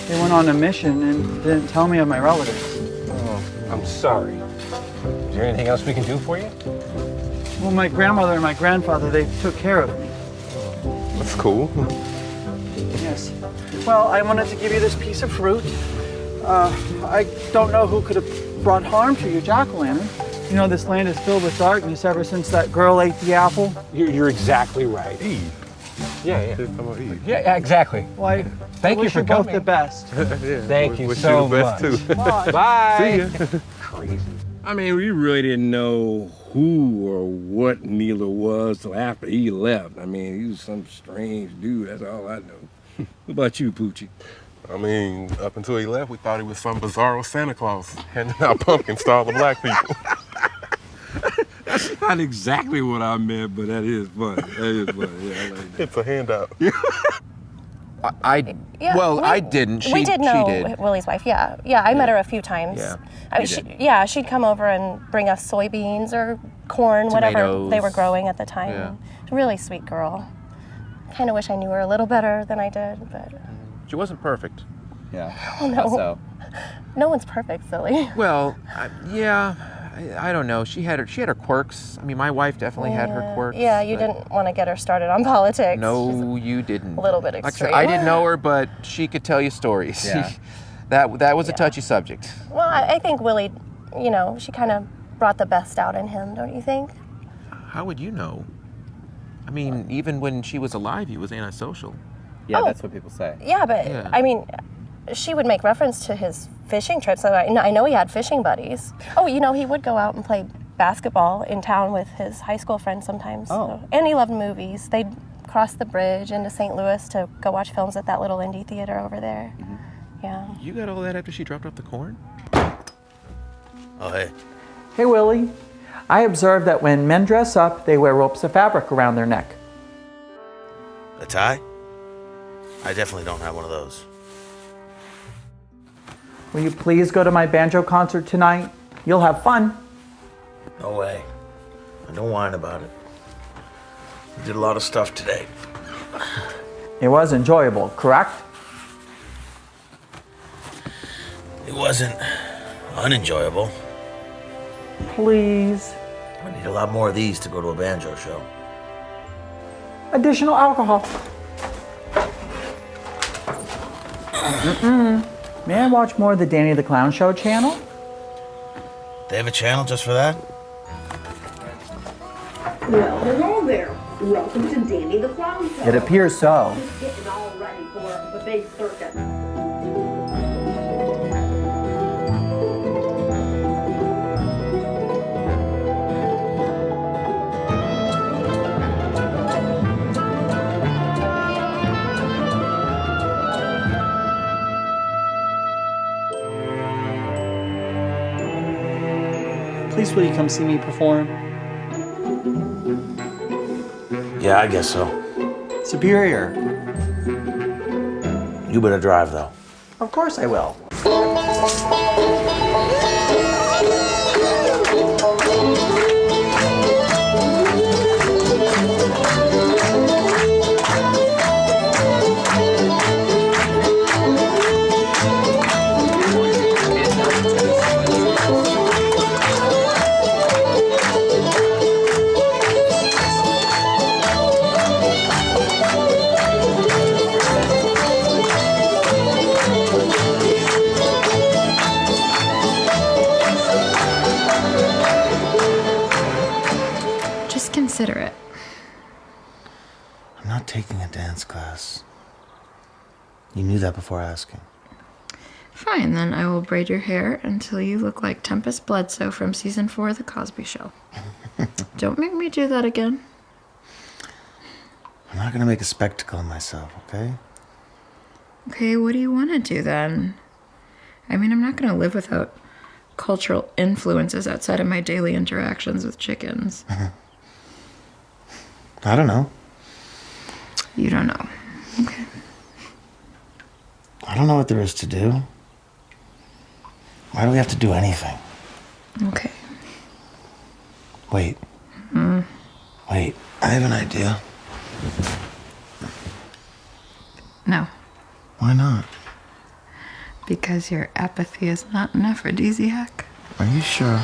[SPEAKER 2] they went on a mission and didn't tell me of my relatives.
[SPEAKER 18] Oh, I'm sorry. Is there anything else we can do for you?
[SPEAKER 2] Well, my grandmother and my grandfather, they took care of me.
[SPEAKER 12] That's cool.
[SPEAKER 2] Yes. Well, I wanted to give you this piece of fruit. I don't know who could have brought harm to your jack-o'-lantern. You know, this land is filled with darkness ever since that girl ate the apple.
[SPEAKER 18] You're exactly right.
[SPEAKER 12] Eve.
[SPEAKER 18] Yeah.
[SPEAKER 12] Eve.
[SPEAKER 18] Yeah, exactly.
[SPEAKER 2] Why?
[SPEAKER 18] Thank you for coming.
[SPEAKER 2] Both the best.
[SPEAKER 18] Thank you
[SPEAKER 12] wish
[SPEAKER 18] so
[SPEAKER 12] you the best
[SPEAKER 18] much.
[SPEAKER 12] too.
[SPEAKER 18] Bye.
[SPEAKER 12] See ya.
[SPEAKER 18] Crazy.
[SPEAKER 19] I mean, we really didn't know who or what Neila was till after he left. I mean, he was some strange dude, that's all I know. What about you, Poochie?
[SPEAKER 12] I mean, up until he left, we thought he was some bizarro Santa Claus handing out pumpkins to all the black people.
[SPEAKER 19] That's not exactly what I meant, but that is funny. Yeah, I like that.
[SPEAKER 12] It's a handout.
[SPEAKER 15] I
[SPEAKER 20] we
[SPEAKER 15] didn't.
[SPEAKER 20] We did know
[SPEAKER 15] she did.
[SPEAKER 20] Willie's wife. Yeah, I met her a few times.
[SPEAKER 15] Yeah,
[SPEAKER 20] she'd come over and bring us soybeans or corn, whatever
[SPEAKER 15] Tomatoes.
[SPEAKER 20] they were growing at the time.
[SPEAKER 15] Yeah.
[SPEAKER 20] Really sweet girl. Kind of wish I knew her a little better than I did, but
[SPEAKER 15] She wasn't perfect.
[SPEAKER 13] Yeah.
[SPEAKER 20] oh no, no one's perfect, silly.
[SPEAKER 15] Well, I don't know. She had her quirks. I mean, my wife definitely had her quirks.
[SPEAKER 20] Yeah, you didn't want to get her started on politics.
[SPEAKER 15] No, you didn't.
[SPEAKER 20] A little bit
[SPEAKER 15] Like I said,
[SPEAKER 20] extreme.
[SPEAKER 15] I didn't know her, but she could tell you stories.
[SPEAKER 13] Yeah.
[SPEAKER 15] that was a touchy subject.
[SPEAKER 20] Well, I think Willie, she kind of brought the best out in him, don't you think?
[SPEAKER 15] How would you know? I mean, even when she was alive, he was antisocial.
[SPEAKER 13] Yeah, that's what people say.
[SPEAKER 20] Yeah, but
[SPEAKER 15] Yeah.
[SPEAKER 20] I mean, she would make reference to his fishing trips. So I know he had fishing buddies. Oh, he would go out and play basketball in town with his high school friends sometimes.
[SPEAKER 13] Oh.
[SPEAKER 20] And he loved movies. They'd cross the bridge into St. Louis to go watch films at that little indie theater over there.
[SPEAKER 15] Mm-hmm.
[SPEAKER 20] Yeah.
[SPEAKER 15] You got all that after she dropped off the corn?
[SPEAKER 6] Oh, hey.
[SPEAKER 2] Hey, Willie. I observed that when men dress up, they wear ropes of fabric around their neck.
[SPEAKER 6] A tie? I definitely don't have one of those.
[SPEAKER 2] Will you please go to my banjo concert tonight? You'll have fun.
[SPEAKER 6] No way. I don't whine about it. We did a lot of stuff today.
[SPEAKER 2] It was enjoyable, correct?
[SPEAKER 6] It wasn't unenjoyable.
[SPEAKER 2] Please.
[SPEAKER 6] I need a lot more of these to go to a banjo show.
[SPEAKER 2] Additional alcohol. May I watch more of the Danny the Clown Show channel?
[SPEAKER 6] They have a channel just for that?
[SPEAKER 14] Well, hello there. Welcome to Danny the Clown Show.
[SPEAKER 2] It appears so.
[SPEAKER 14] Just getting all ready for the big circus.
[SPEAKER 2] Please will you come see me perform?
[SPEAKER 6] Yeah, I guess so.
[SPEAKER 2] Superior.
[SPEAKER 6] You better drive, though.
[SPEAKER 2] Of course I will.
[SPEAKER 10] Just consider it.
[SPEAKER 6] I'm not taking a dance class. You knew that before asking.
[SPEAKER 10] Fine, then I will braid your hair until you look like Tempest Bledsoe from season 4 of The Cosby Show. Don't make me do that again.
[SPEAKER 6] not gonna make a spectacle of myself, okay?
[SPEAKER 10] Okay, what do you want to do then? I mean, I'm not going to live without cultural influences outside of my daily interactions with chickens.
[SPEAKER 6] I don't know.
[SPEAKER 10] You don't know. Okay.
[SPEAKER 6] I don't know what there is to do. Why do we have to do anything?
[SPEAKER 10] Okay.
[SPEAKER 6] Wait. Wait, I have an idea.
[SPEAKER 10] No.
[SPEAKER 6] Why not?
[SPEAKER 10] Because your apathy is not an aphrodisiac.
[SPEAKER 6] Are you sure?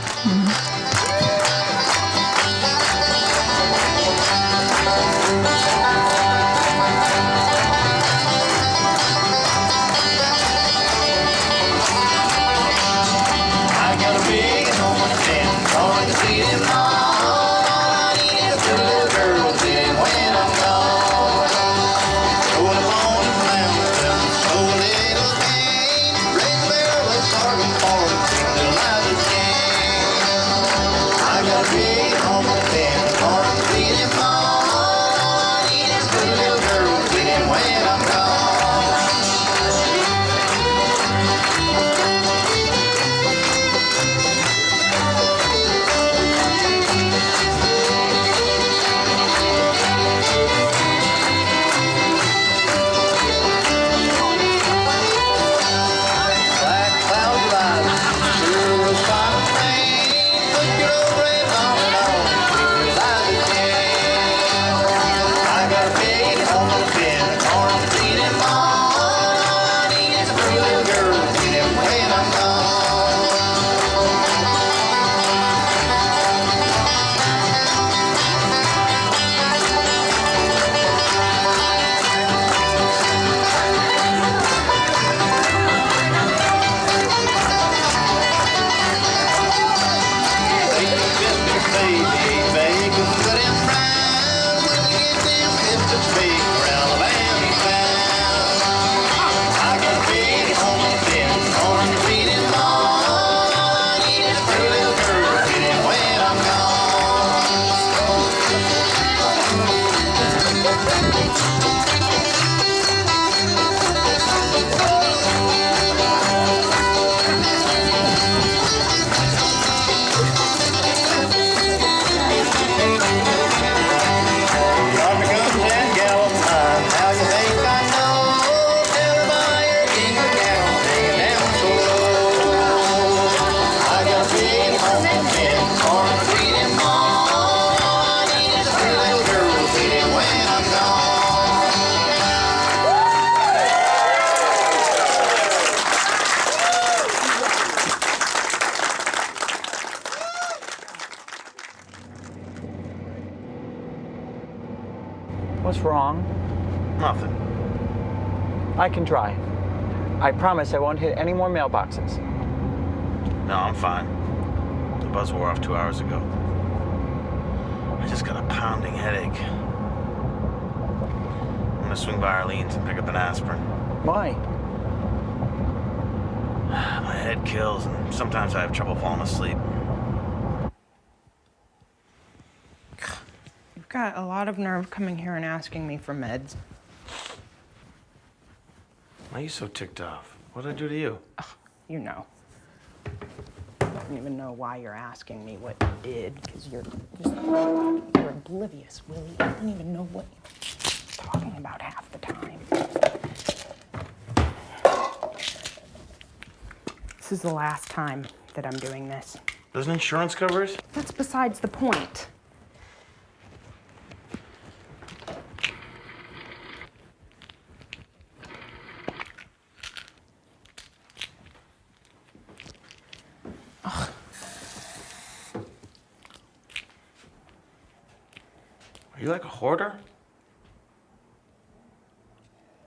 [SPEAKER 2] What's wrong?
[SPEAKER 6] Nothing.
[SPEAKER 2] I can try. I promise I won't hit any more mailboxes.
[SPEAKER 6] No, I'm fine. The buzz wore off 2 hours ago. I just got a pounding headache. I'm gonna swing by Arlene's and pick up an aspirin.
[SPEAKER 2] Why?
[SPEAKER 6] My head kills, and sometimes I have trouble falling asleep.
[SPEAKER 5] You've got a lot of nerve coming here and asking me for meds.
[SPEAKER 6] Why are you so ticked off? What did I do to you?
[SPEAKER 5] You know. I don't even know why you're asking me what you did, because you're oblivious, Willie. You don't even know what you're talking about half the time. This is the last time that I'm doing this.
[SPEAKER 6] Doesn't insurance cover it?
[SPEAKER 5] That's besides the point.
[SPEAKER 6] Are you like a hoarder?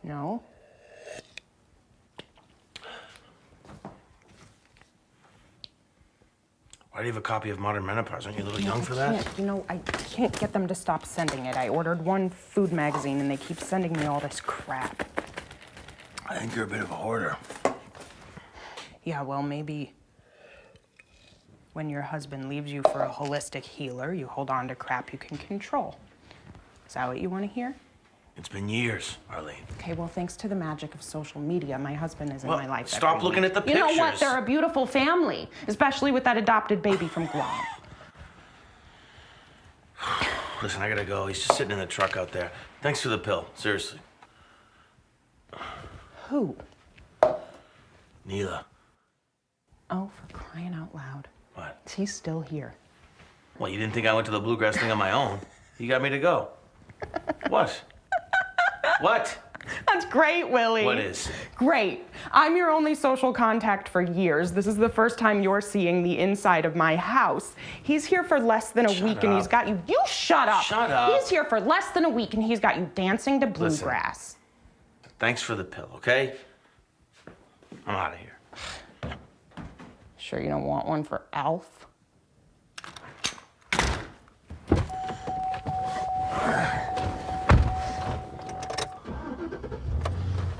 [SPEAKER 5] No.
[SPEAKER 6] Why do you have a copy of Modern Menopause? Aren't you a little young for that?
[SPEAKER 5] You know, I can't get them to stop sending it. I ordered one food magazine and they keep sending me all this crap.
[SPEAKER 6] I think you're a bit of a hoarder.
[SPEAKER 5] Yeah, well, maybe when your husband leaves you for a holistic healer, you hold on to crap you can control. Is that what you want to hear?
[SPEAKER 6] It's been years, Arlene.
[SPEAKER 5] Okay, well, thanks to the magic of social media, my husband is in
[SPEAKER 6] Well,
[SPEAKER 5] my life.
[SPEAKER 6] stop
[SPEAKER 5] every
[SPEAKER 6] looking
[SPEAKER 5] week.
[SPEAKER 6] at the
[SPEAKER 5] You know what?
[SPEAKER 6] pictures.
[SPEAKER 5] They're a beautiful family, especially with that adopted baby from Guam.
[SPEAKER 6] Listen, I gotta go. He's just sitting in the truck out there. Thanks for the pill, seriously.
[SPEAKER 5] Who?
[SPEAKER 6] Neila.
[SPEAKER 5] Oh, for crying out loud.
[SPEAKER 6] What?
[SPEAKER 5] He's still here.
[SPEAKER 6] Well, you didn't think I went to the bluegrass thing on my own. You got me to go. What? What?
[SPEAKER 5] That's great, Willie.
[SPEAKER 6] What is?
[SPEAKER 5] Great. I'm your only social contact for years. This is the first time you're seeing the inside of my house. He's here for less than a week and he's got you. You shut up.
[SPEAKER 6] Shut up.
[SPEAKER 5] He's here for less than a week and he's got you dancing to bluegrass.
[SPEAKER 6] Thanks for the pill, okay? I'm out of here.
[SPEAKER 5] Sure you don't want one for Alf?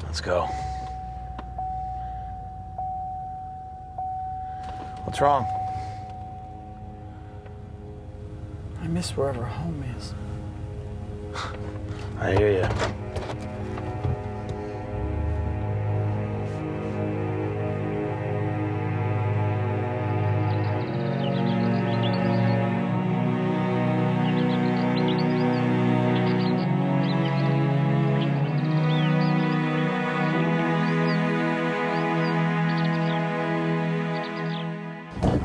[SPEAKER 6] Let's go. What's wrong?
[SPEAKER 2] I miss wherever home is.
[SPEAKER 6] I hear you.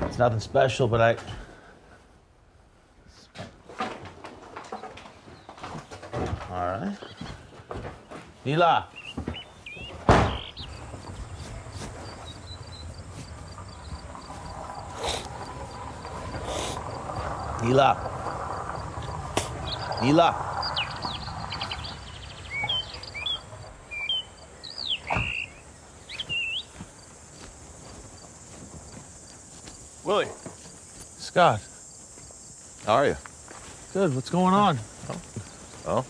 [SPEAKER 6] It's nothing special, but I... All right. Neila. Neila. Neila.
[SPEAKER 3] Willie.
[SPEAKER 6] Scott.
[SPEAKER 3] How are you?
[SPEAKER 6] Good. What's going on?
[SPEAKER 3] Oh?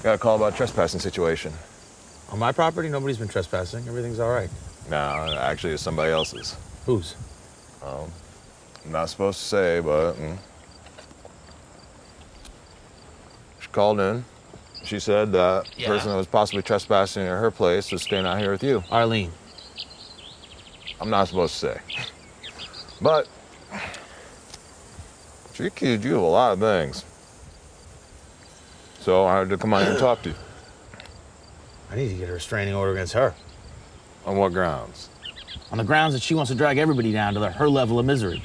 [SPEAKER 3] Got a call about a trespassing situation.
[SPEAKER 6] On my property, nobody's been trespassing. Everything's all right.
[SPEAKER 3] No, actually, it's somebody else's.
[SPEAKER 6] Whose?
[SPEAKER 3] I'm not supposed to say, but she called in. She said that the person that was possibly trespassing at her place was staying out here with you.
[SPEAKER 6] Arlene.
[SPEAKER 3] I'm not supposed to say. But she accused you of a lot of things. So I had to come out here and talk to you.
[SPEAKER 6] I need to get a restraining order against her.
[SPEAKER 3] On what grounds?
[SPEAKER 6] On the grounds that she wants to drag everybody down to her level of misery.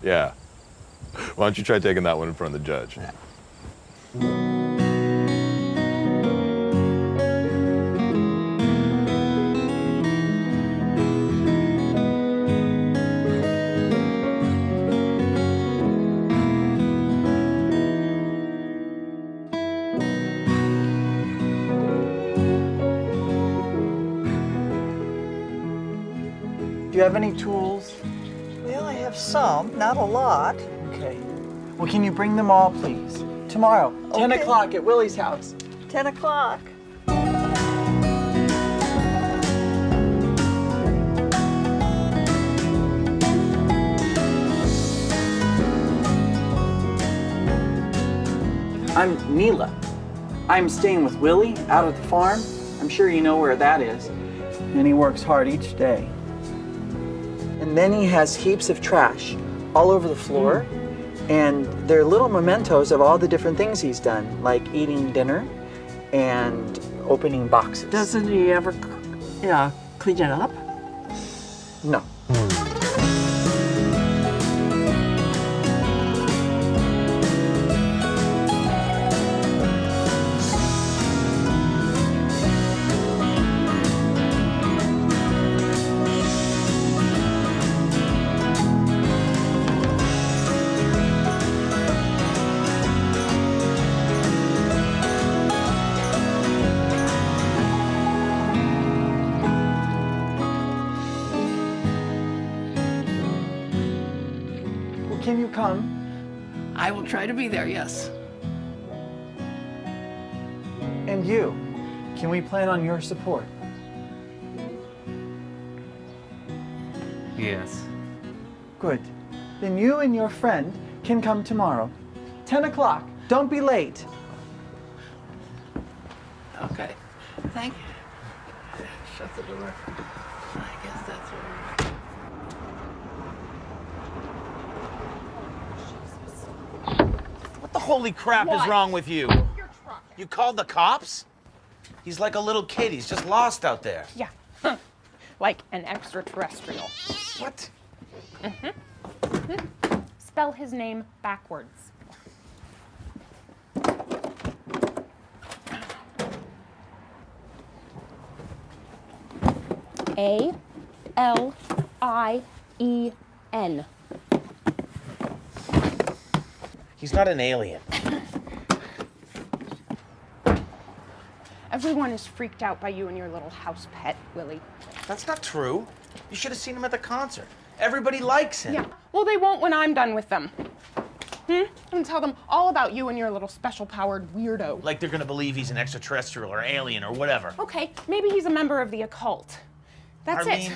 [SPEAKER 3] Yeah. Why don't you try taking that one in front of the judge?
[SPEAKER 6] Yeah.
[SPEAKER 2] Do you have any tools?
[SPEAKER 21] Well, I have some, not a lot.
[SPEAKER 2] Okay. Well, can you bring them all, please? Tomorrow, 10
[SPEAKER 21] Okay.
[SPEAKER 2] o'clock at Willie's house.
[SPEAKER 21] 10 o'clock.
[SPEAKER 2] I'm Neila. I'm staying with Willie out at the farm. I'm sure you know where that is. And he works hard each day. And then he has heaps of trash all over the floor. And they're little mementos of all the different things he's done, like eating dinner and opening boxes.
[SPEAKER 21] Doesn't he ever clean it up?
[SPEAKER 2] No. Can you come?
[SPEAKER 21] I will try to be there, yes.
[SPEAKER 2] And you? Can we plan on your support?
[SPEAKER 22] Yes.
[SPEAKER 2] Good. Then you and your friend can come tomorrow. 10 o'clock. Don't be late.
[SPEAKER 17] Shut the door.
[SPEAKER 9] I guess that's right.
[SPEAKER 6] What the holy crap is wrong with you? You called the cops? He's like a little kid. He's just lost out there.
[SPEAKER 5] Yeah. Like an extraterrestrial.
[SPEAKER 6] What?
[SPEAKER 5] Spell his name backwards. A-L-I-E-N.
[SPEAKER 6] He's not an alien.
[SPEAKER 5] Everyone is freaked out by you and your little house pet, Willie.
[SPEAKER 6] That's not true. You should have seen him at the concert. Everybody likes him.
[SPEAKER 5] Yeah. Well, they won't when I'm done with them. And tell them all about you and your little special-powered weirdo.
[SPEAKER 6] Like they're gonna believe he's an extraterrestrial or alien or whatever.
[SPEAKER 5] Okay, maybe he's a member of the occult. That's it.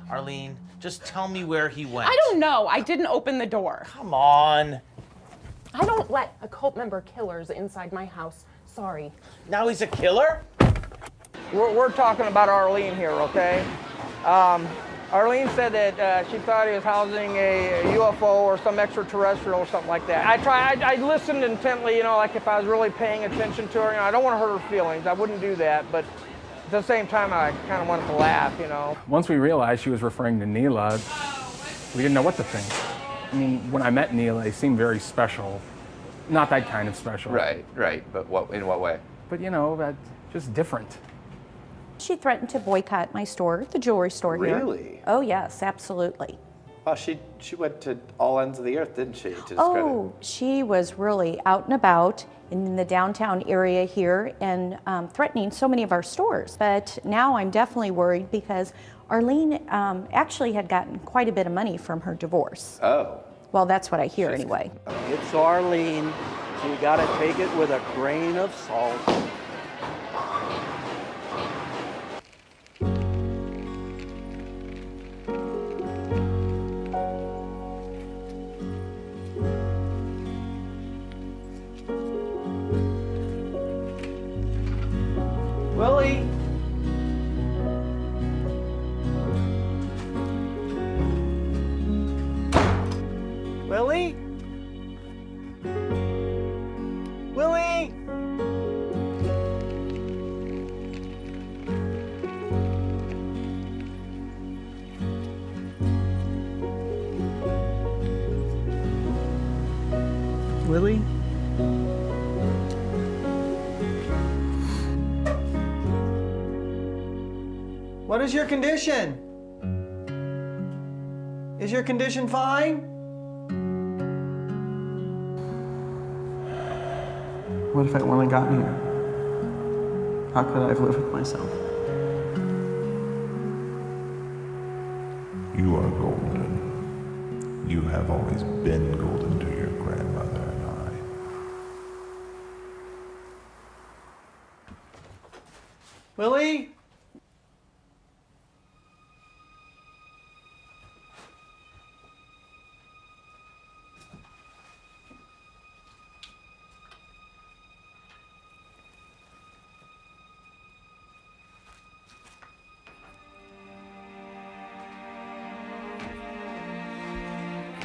[SPEAKER 6] Arlene, just tell me where he went.
[SPEAKER 5] I don't know. I didn't open the door.
[SPEAKER 6] Come on.
[SPEAKER 5] I don't let occult member killers inside my house. Sorry.
[SPEAKER 6] Now he's a killer?
[SPEAKER 16] We're talking about Arlene here, okay? Arlene said that she thought he was housing a UFO or some extraterrestrial or something like that. I listened intently, you know, like if I was really paying attention to her. You know, I don't want to hurt her feelings. I wouldn't do that, but at the same time, I kind of wanted to laugh, you know.
[SPEAKER 22] Once we realized she was referring to Neila, we didn't know what to think. I mean, when I met Neila, they seemed very special. Not that kind of special.
[SPEAKER 23] Right. But in what way?
[SPEAKER 22] But you know, just different.
[SPEAKER 24] She threatened to boycott my store, the jewelry store here.
[SPEAKER 23] Really?
[SPEAKER 24] Oh yes, absolutely.
[SPEAKER 23] Well, she went to all ends of the earth, didn't she? To discredit.
[SPEAKER 24] Oh, she was really out and about in the downtown area here and threatening so many of our stores. But now I'm definitely worried because Arlene actually had gotten quite a bit of money from her divorce.
[SPEAKER 23] Oh.
[SPEAKER 24] Well, that's what I hear anyway.
[SPEAKER 11] It's Arlene, so you gotta take it with a grain of salt. Willie! Willie? Willie? Willie? What is your condition? Is your condition fine? What if I only gotten here? How could I have lived with myself?
[SPEAKER 25] You are golden. You have always been golden to your grandmother and I.
[SPEAKER 11] Willie?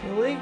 [SPEAKER 11] Willie?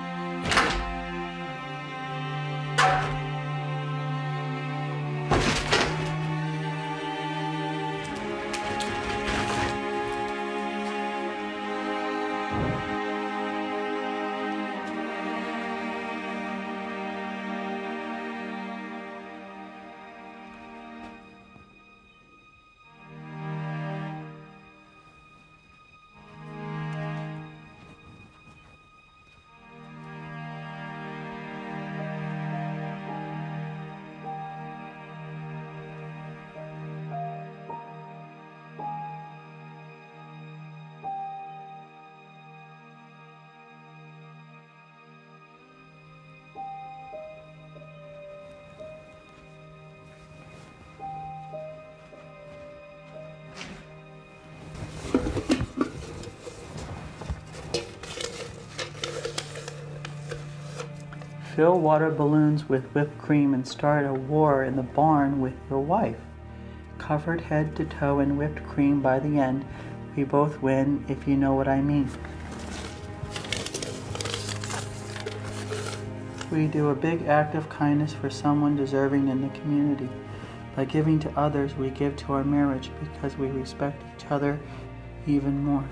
[SPEAKER 11] Fill water balloons with whipped cream and start a war in the barn with your wife.
[SPEAKER 2] covered head to toe in whipped cream by the end. We both win, if you know what I mean. We do a big act of kindness for someone deserving in the community. By giving to others, we give to our marriage because we respect each other even more.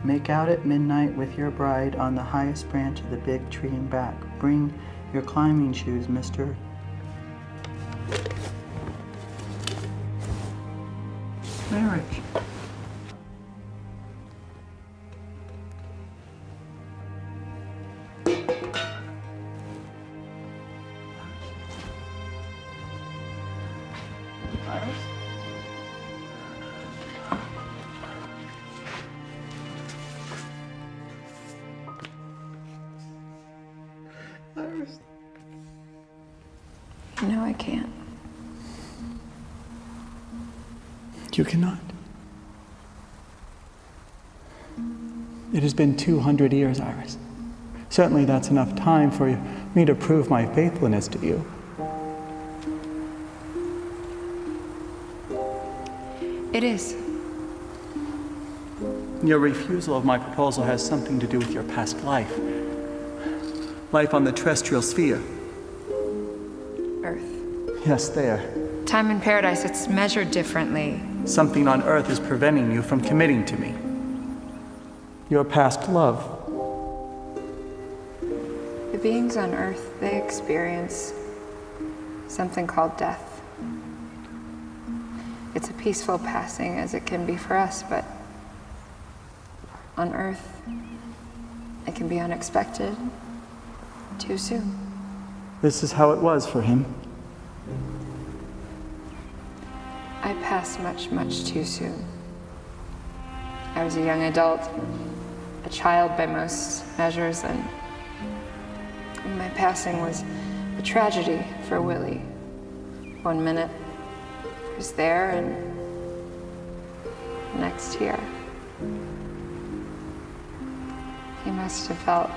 [SPEAKER 2] Make out at midnight with your bride on the highest branch of the big tree in back. Bring your climbing shoes, mister. Marriage.
[SPEAKER 10] No, I can't.
[SPEAKER 2] You cannot. It has been 200 years, Iris. Certainly that's enough time for me to prove my faithfulness to you.
[SPEAKER 10] It is.
[SPEAKER 2] Your refusal of my proposal has something to do with your past life. Life on the terrestrial sphere.
[SPEAKER 10] Earth.
[SPEAKER 2] Yes, there.
[SPEAKER 10] Time in paradise, it's measured differently.
[SPEAKER 2] Something on Earth is preventing you from committing to me. Your past love.
[SPEAKER 10] The beings on Earth, they experience something called death. It's a peaceful passing as it can be for us, but on Earth, it can be unexpected, too soon.
[SPEAKER 2] This is how it was for him.
[SPEAKER 10] I passed much, much too soon. I was a young adult, a child by most measures, and my passing was a tragedy for Willie. 1 minute he was there, and next here. He must have felt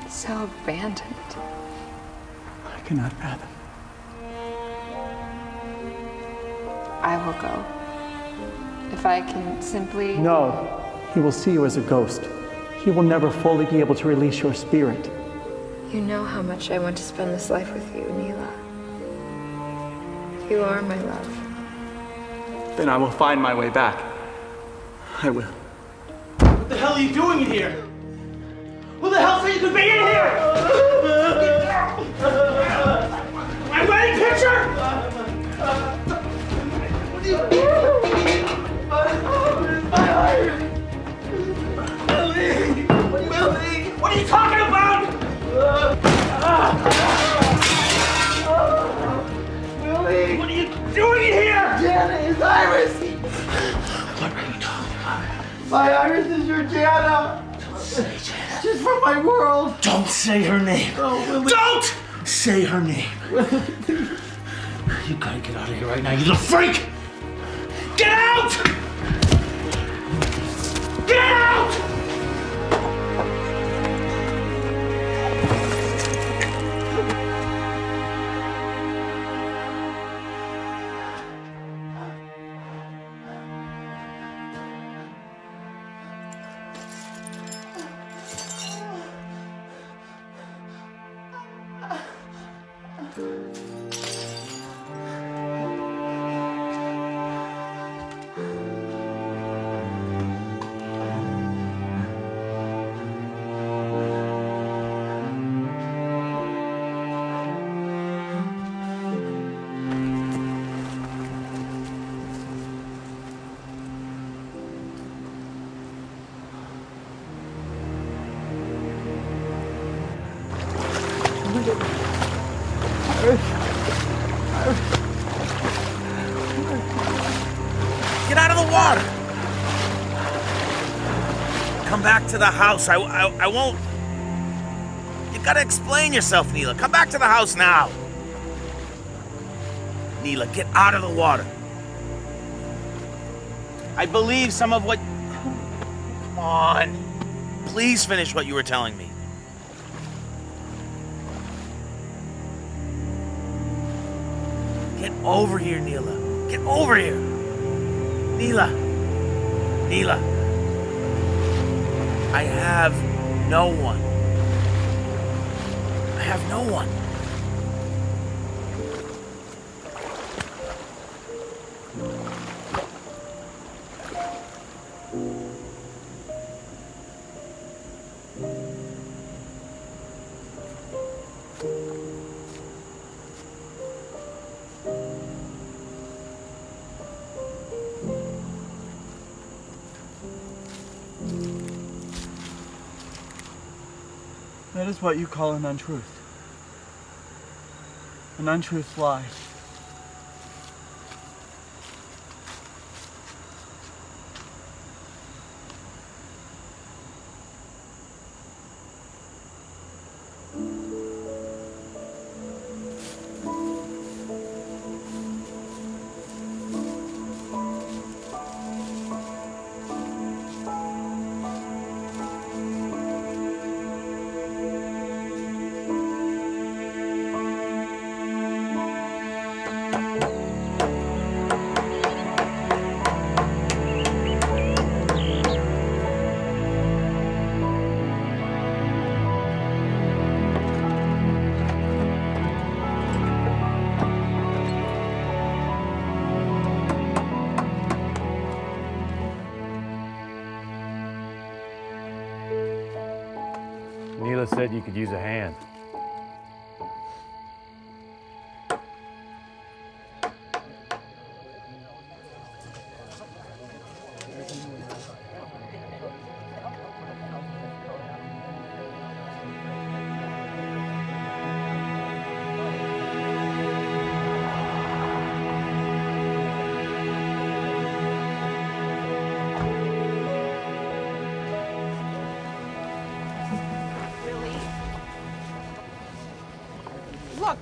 [SPEAKER 10] so abandoned.
[SPEAKER 2] I cannot fathom.
[SPEAKER 10] I will go. If I can simply...
[SPEAKER 2] No, he will see you as a ghost. He will never fully be able to release your spirit.
[SPEAKER 10] You know how much I want to spend this life with you, Neila. You are my love.
[SPEAKER 2] Then I will find my way back. I will.
[SPEAKER 1] What the hell are you doing in here? Who the hell said you could be in here? My wedding picture? What are you doing? My heart. Willie, what are you talking about? Willie, what are you doing in here? Jana is Iris. What are you talking about? My Iris is your Jana. Don't say Jana. She's from my world. Don't say her name. Oh, Willie. Don't say her name. You gotta get out of here right now, you little freak! Get out! Get out!
[SPEAKER 6] Get out of the water! Come back to the house. I won't... You gotta explain yourself, Neila. Come back to the house now. Neila, get out of the water. I believe some of what... Come on. Please finish what you were telling me. over here, Neila. Get over here. Neila. Neila. I have no one. I have no one.
[SPEAKER 2] That is what you call an untruth. An untruth lie.
[SPEAKER 17] Neila said you could use a hand.
[SPEAKER 5] Look,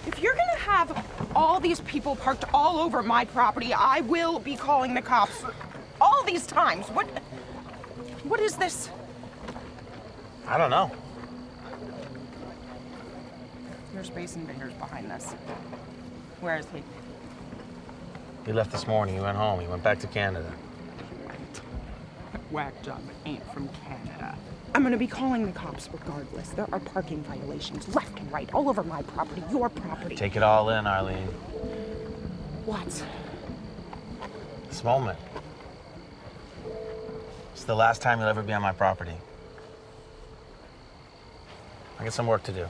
[SPEAKER 5] if you're gonna have all these people parked all over my property, I will be calling the cops. All these times. What is this?
[SPEAKER 6] I don't know.
[SPEAKER 5] Your space invader's behind this. Where is he?
[SPEAKER 6] He left this morning. He went home. He went back to Canada.
[SPEAKER 5] Whack job ain't from Canada. I'm gonna be calling the cops regardless. There are parking violations left and right all over my property, your property.
[SPEAKER 6] Take it all in, Arlene.
[SPEAKER 5] What?
[SPEAKER 6] This moment. It's the last time you'll ever be on my property. I got some work to do.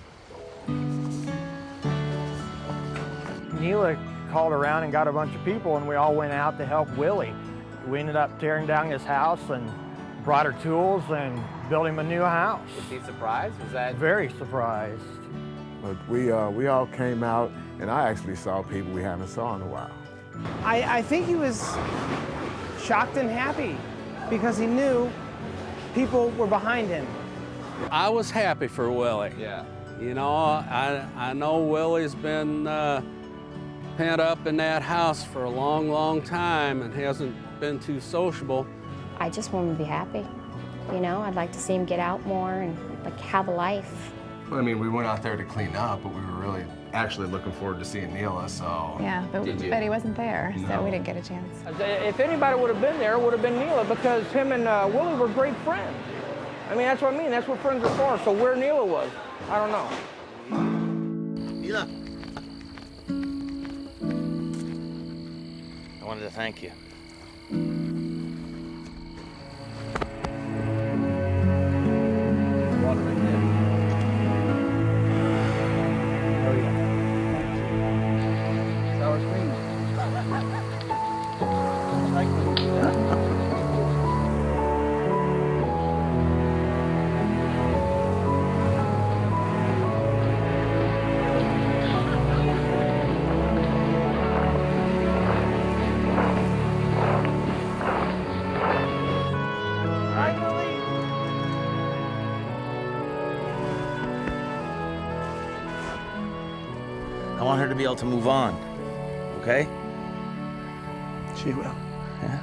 [SPEAKER 16] Neila called around and got a bunch of people, and we all went out to help Willie. We ended up tearing down his house and brought her tools and built him a new house.
[SPEAKER 15] Was he surprised? Was that
[SPEAKER 16] very surprised?
[SPEAKER 4] But we all came out, and I actually saw people we haven't saw in a while.
[SPEAKER 7] I think he was shocked and happy because he knew people were behind him.
[SPEAKER 8] I was happy for Willie.
[SPEAKER 15] Yeah.
[SPEAKER 8] You know, I know Willie's been pent up in that house for a long, long time and hasn't been too sociable.
[SPEAKER 18] I just want him to be happy. You know, I'd like to see him get out more and like have a life.
[SPEAKER 12] Well, I mean, we went out there to clean up, but we were really actually looking forward to seeing Neila, so.
[SPEAKER 10] Yeah, but he wasn't there, so we didn't get a chance.
[SPEAKER 16] If anybody would have been there, it would have been Neila, because him and Willie were great friends. I mean, that's what I mean. That's what friends are for. So where Neila was, I don't know.
[SPEAKER 6] Neila. I wanted to thank you.
[SPEAKER 2] Water right there. Oh yeah. Sour cream.
[SPEAKER 6] I want her to be able to move on, okay?
[SPEAKER 2] She will.
[SPEAKER 6] Yeah.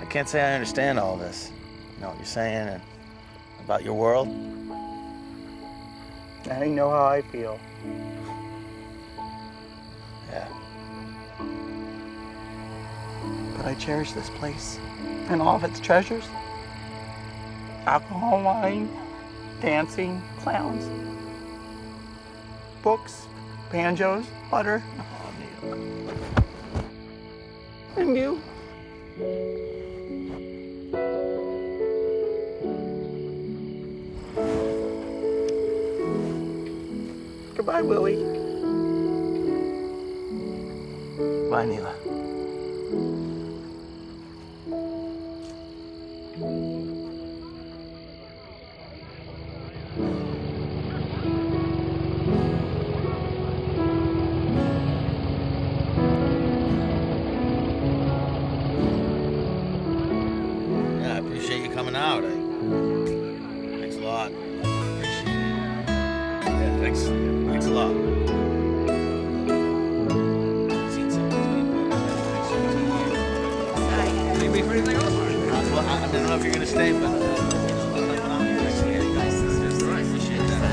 [SPEAKER 6] I can't say I understand all this. You know what you're saying and about your world.
[SPEAKER 2] Now you know how I feel.
[SPEAKER 6] Yeah.
[SPEAKER 2] But I cherish this place and all of its treasures. Alcohol, wine, dancing, clowns, books, banjos, butter. And you. Goodbye, Willie.
[SPEAKER 6] Bye, Neila. Yeah, I appreciate you coming out. Thanks a lot. Appreciate it. Yeah, thanks a lot. Seen some of these people. Are you waiting for anything else? Well, I don't know if you're gonna stay, but I'm here next year. I appreciate that.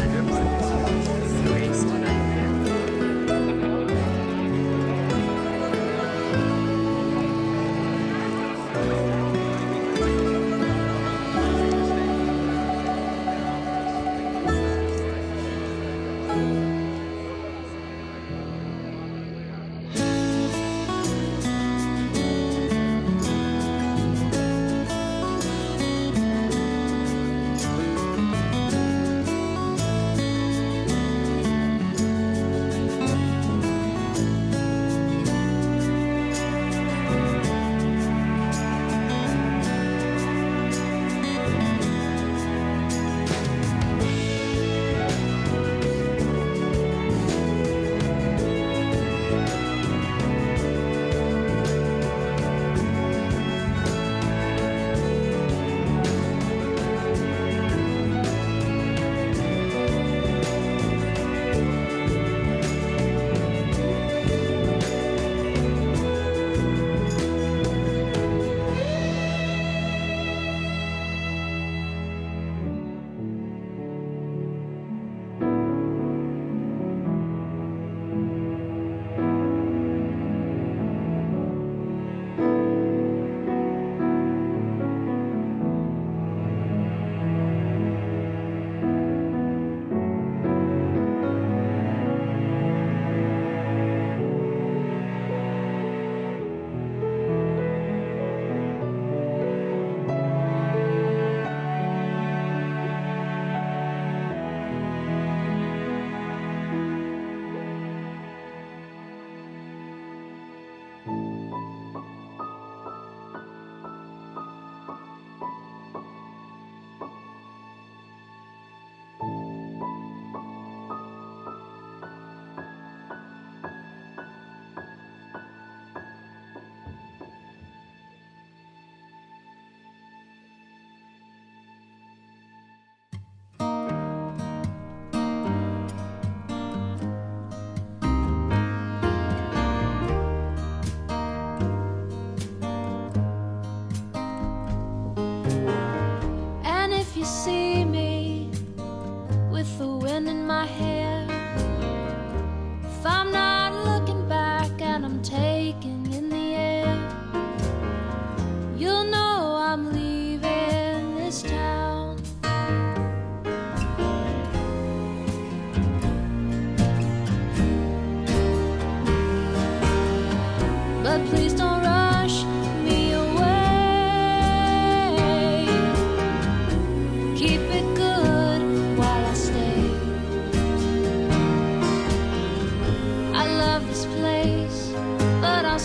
[SPEAKER 3] I'll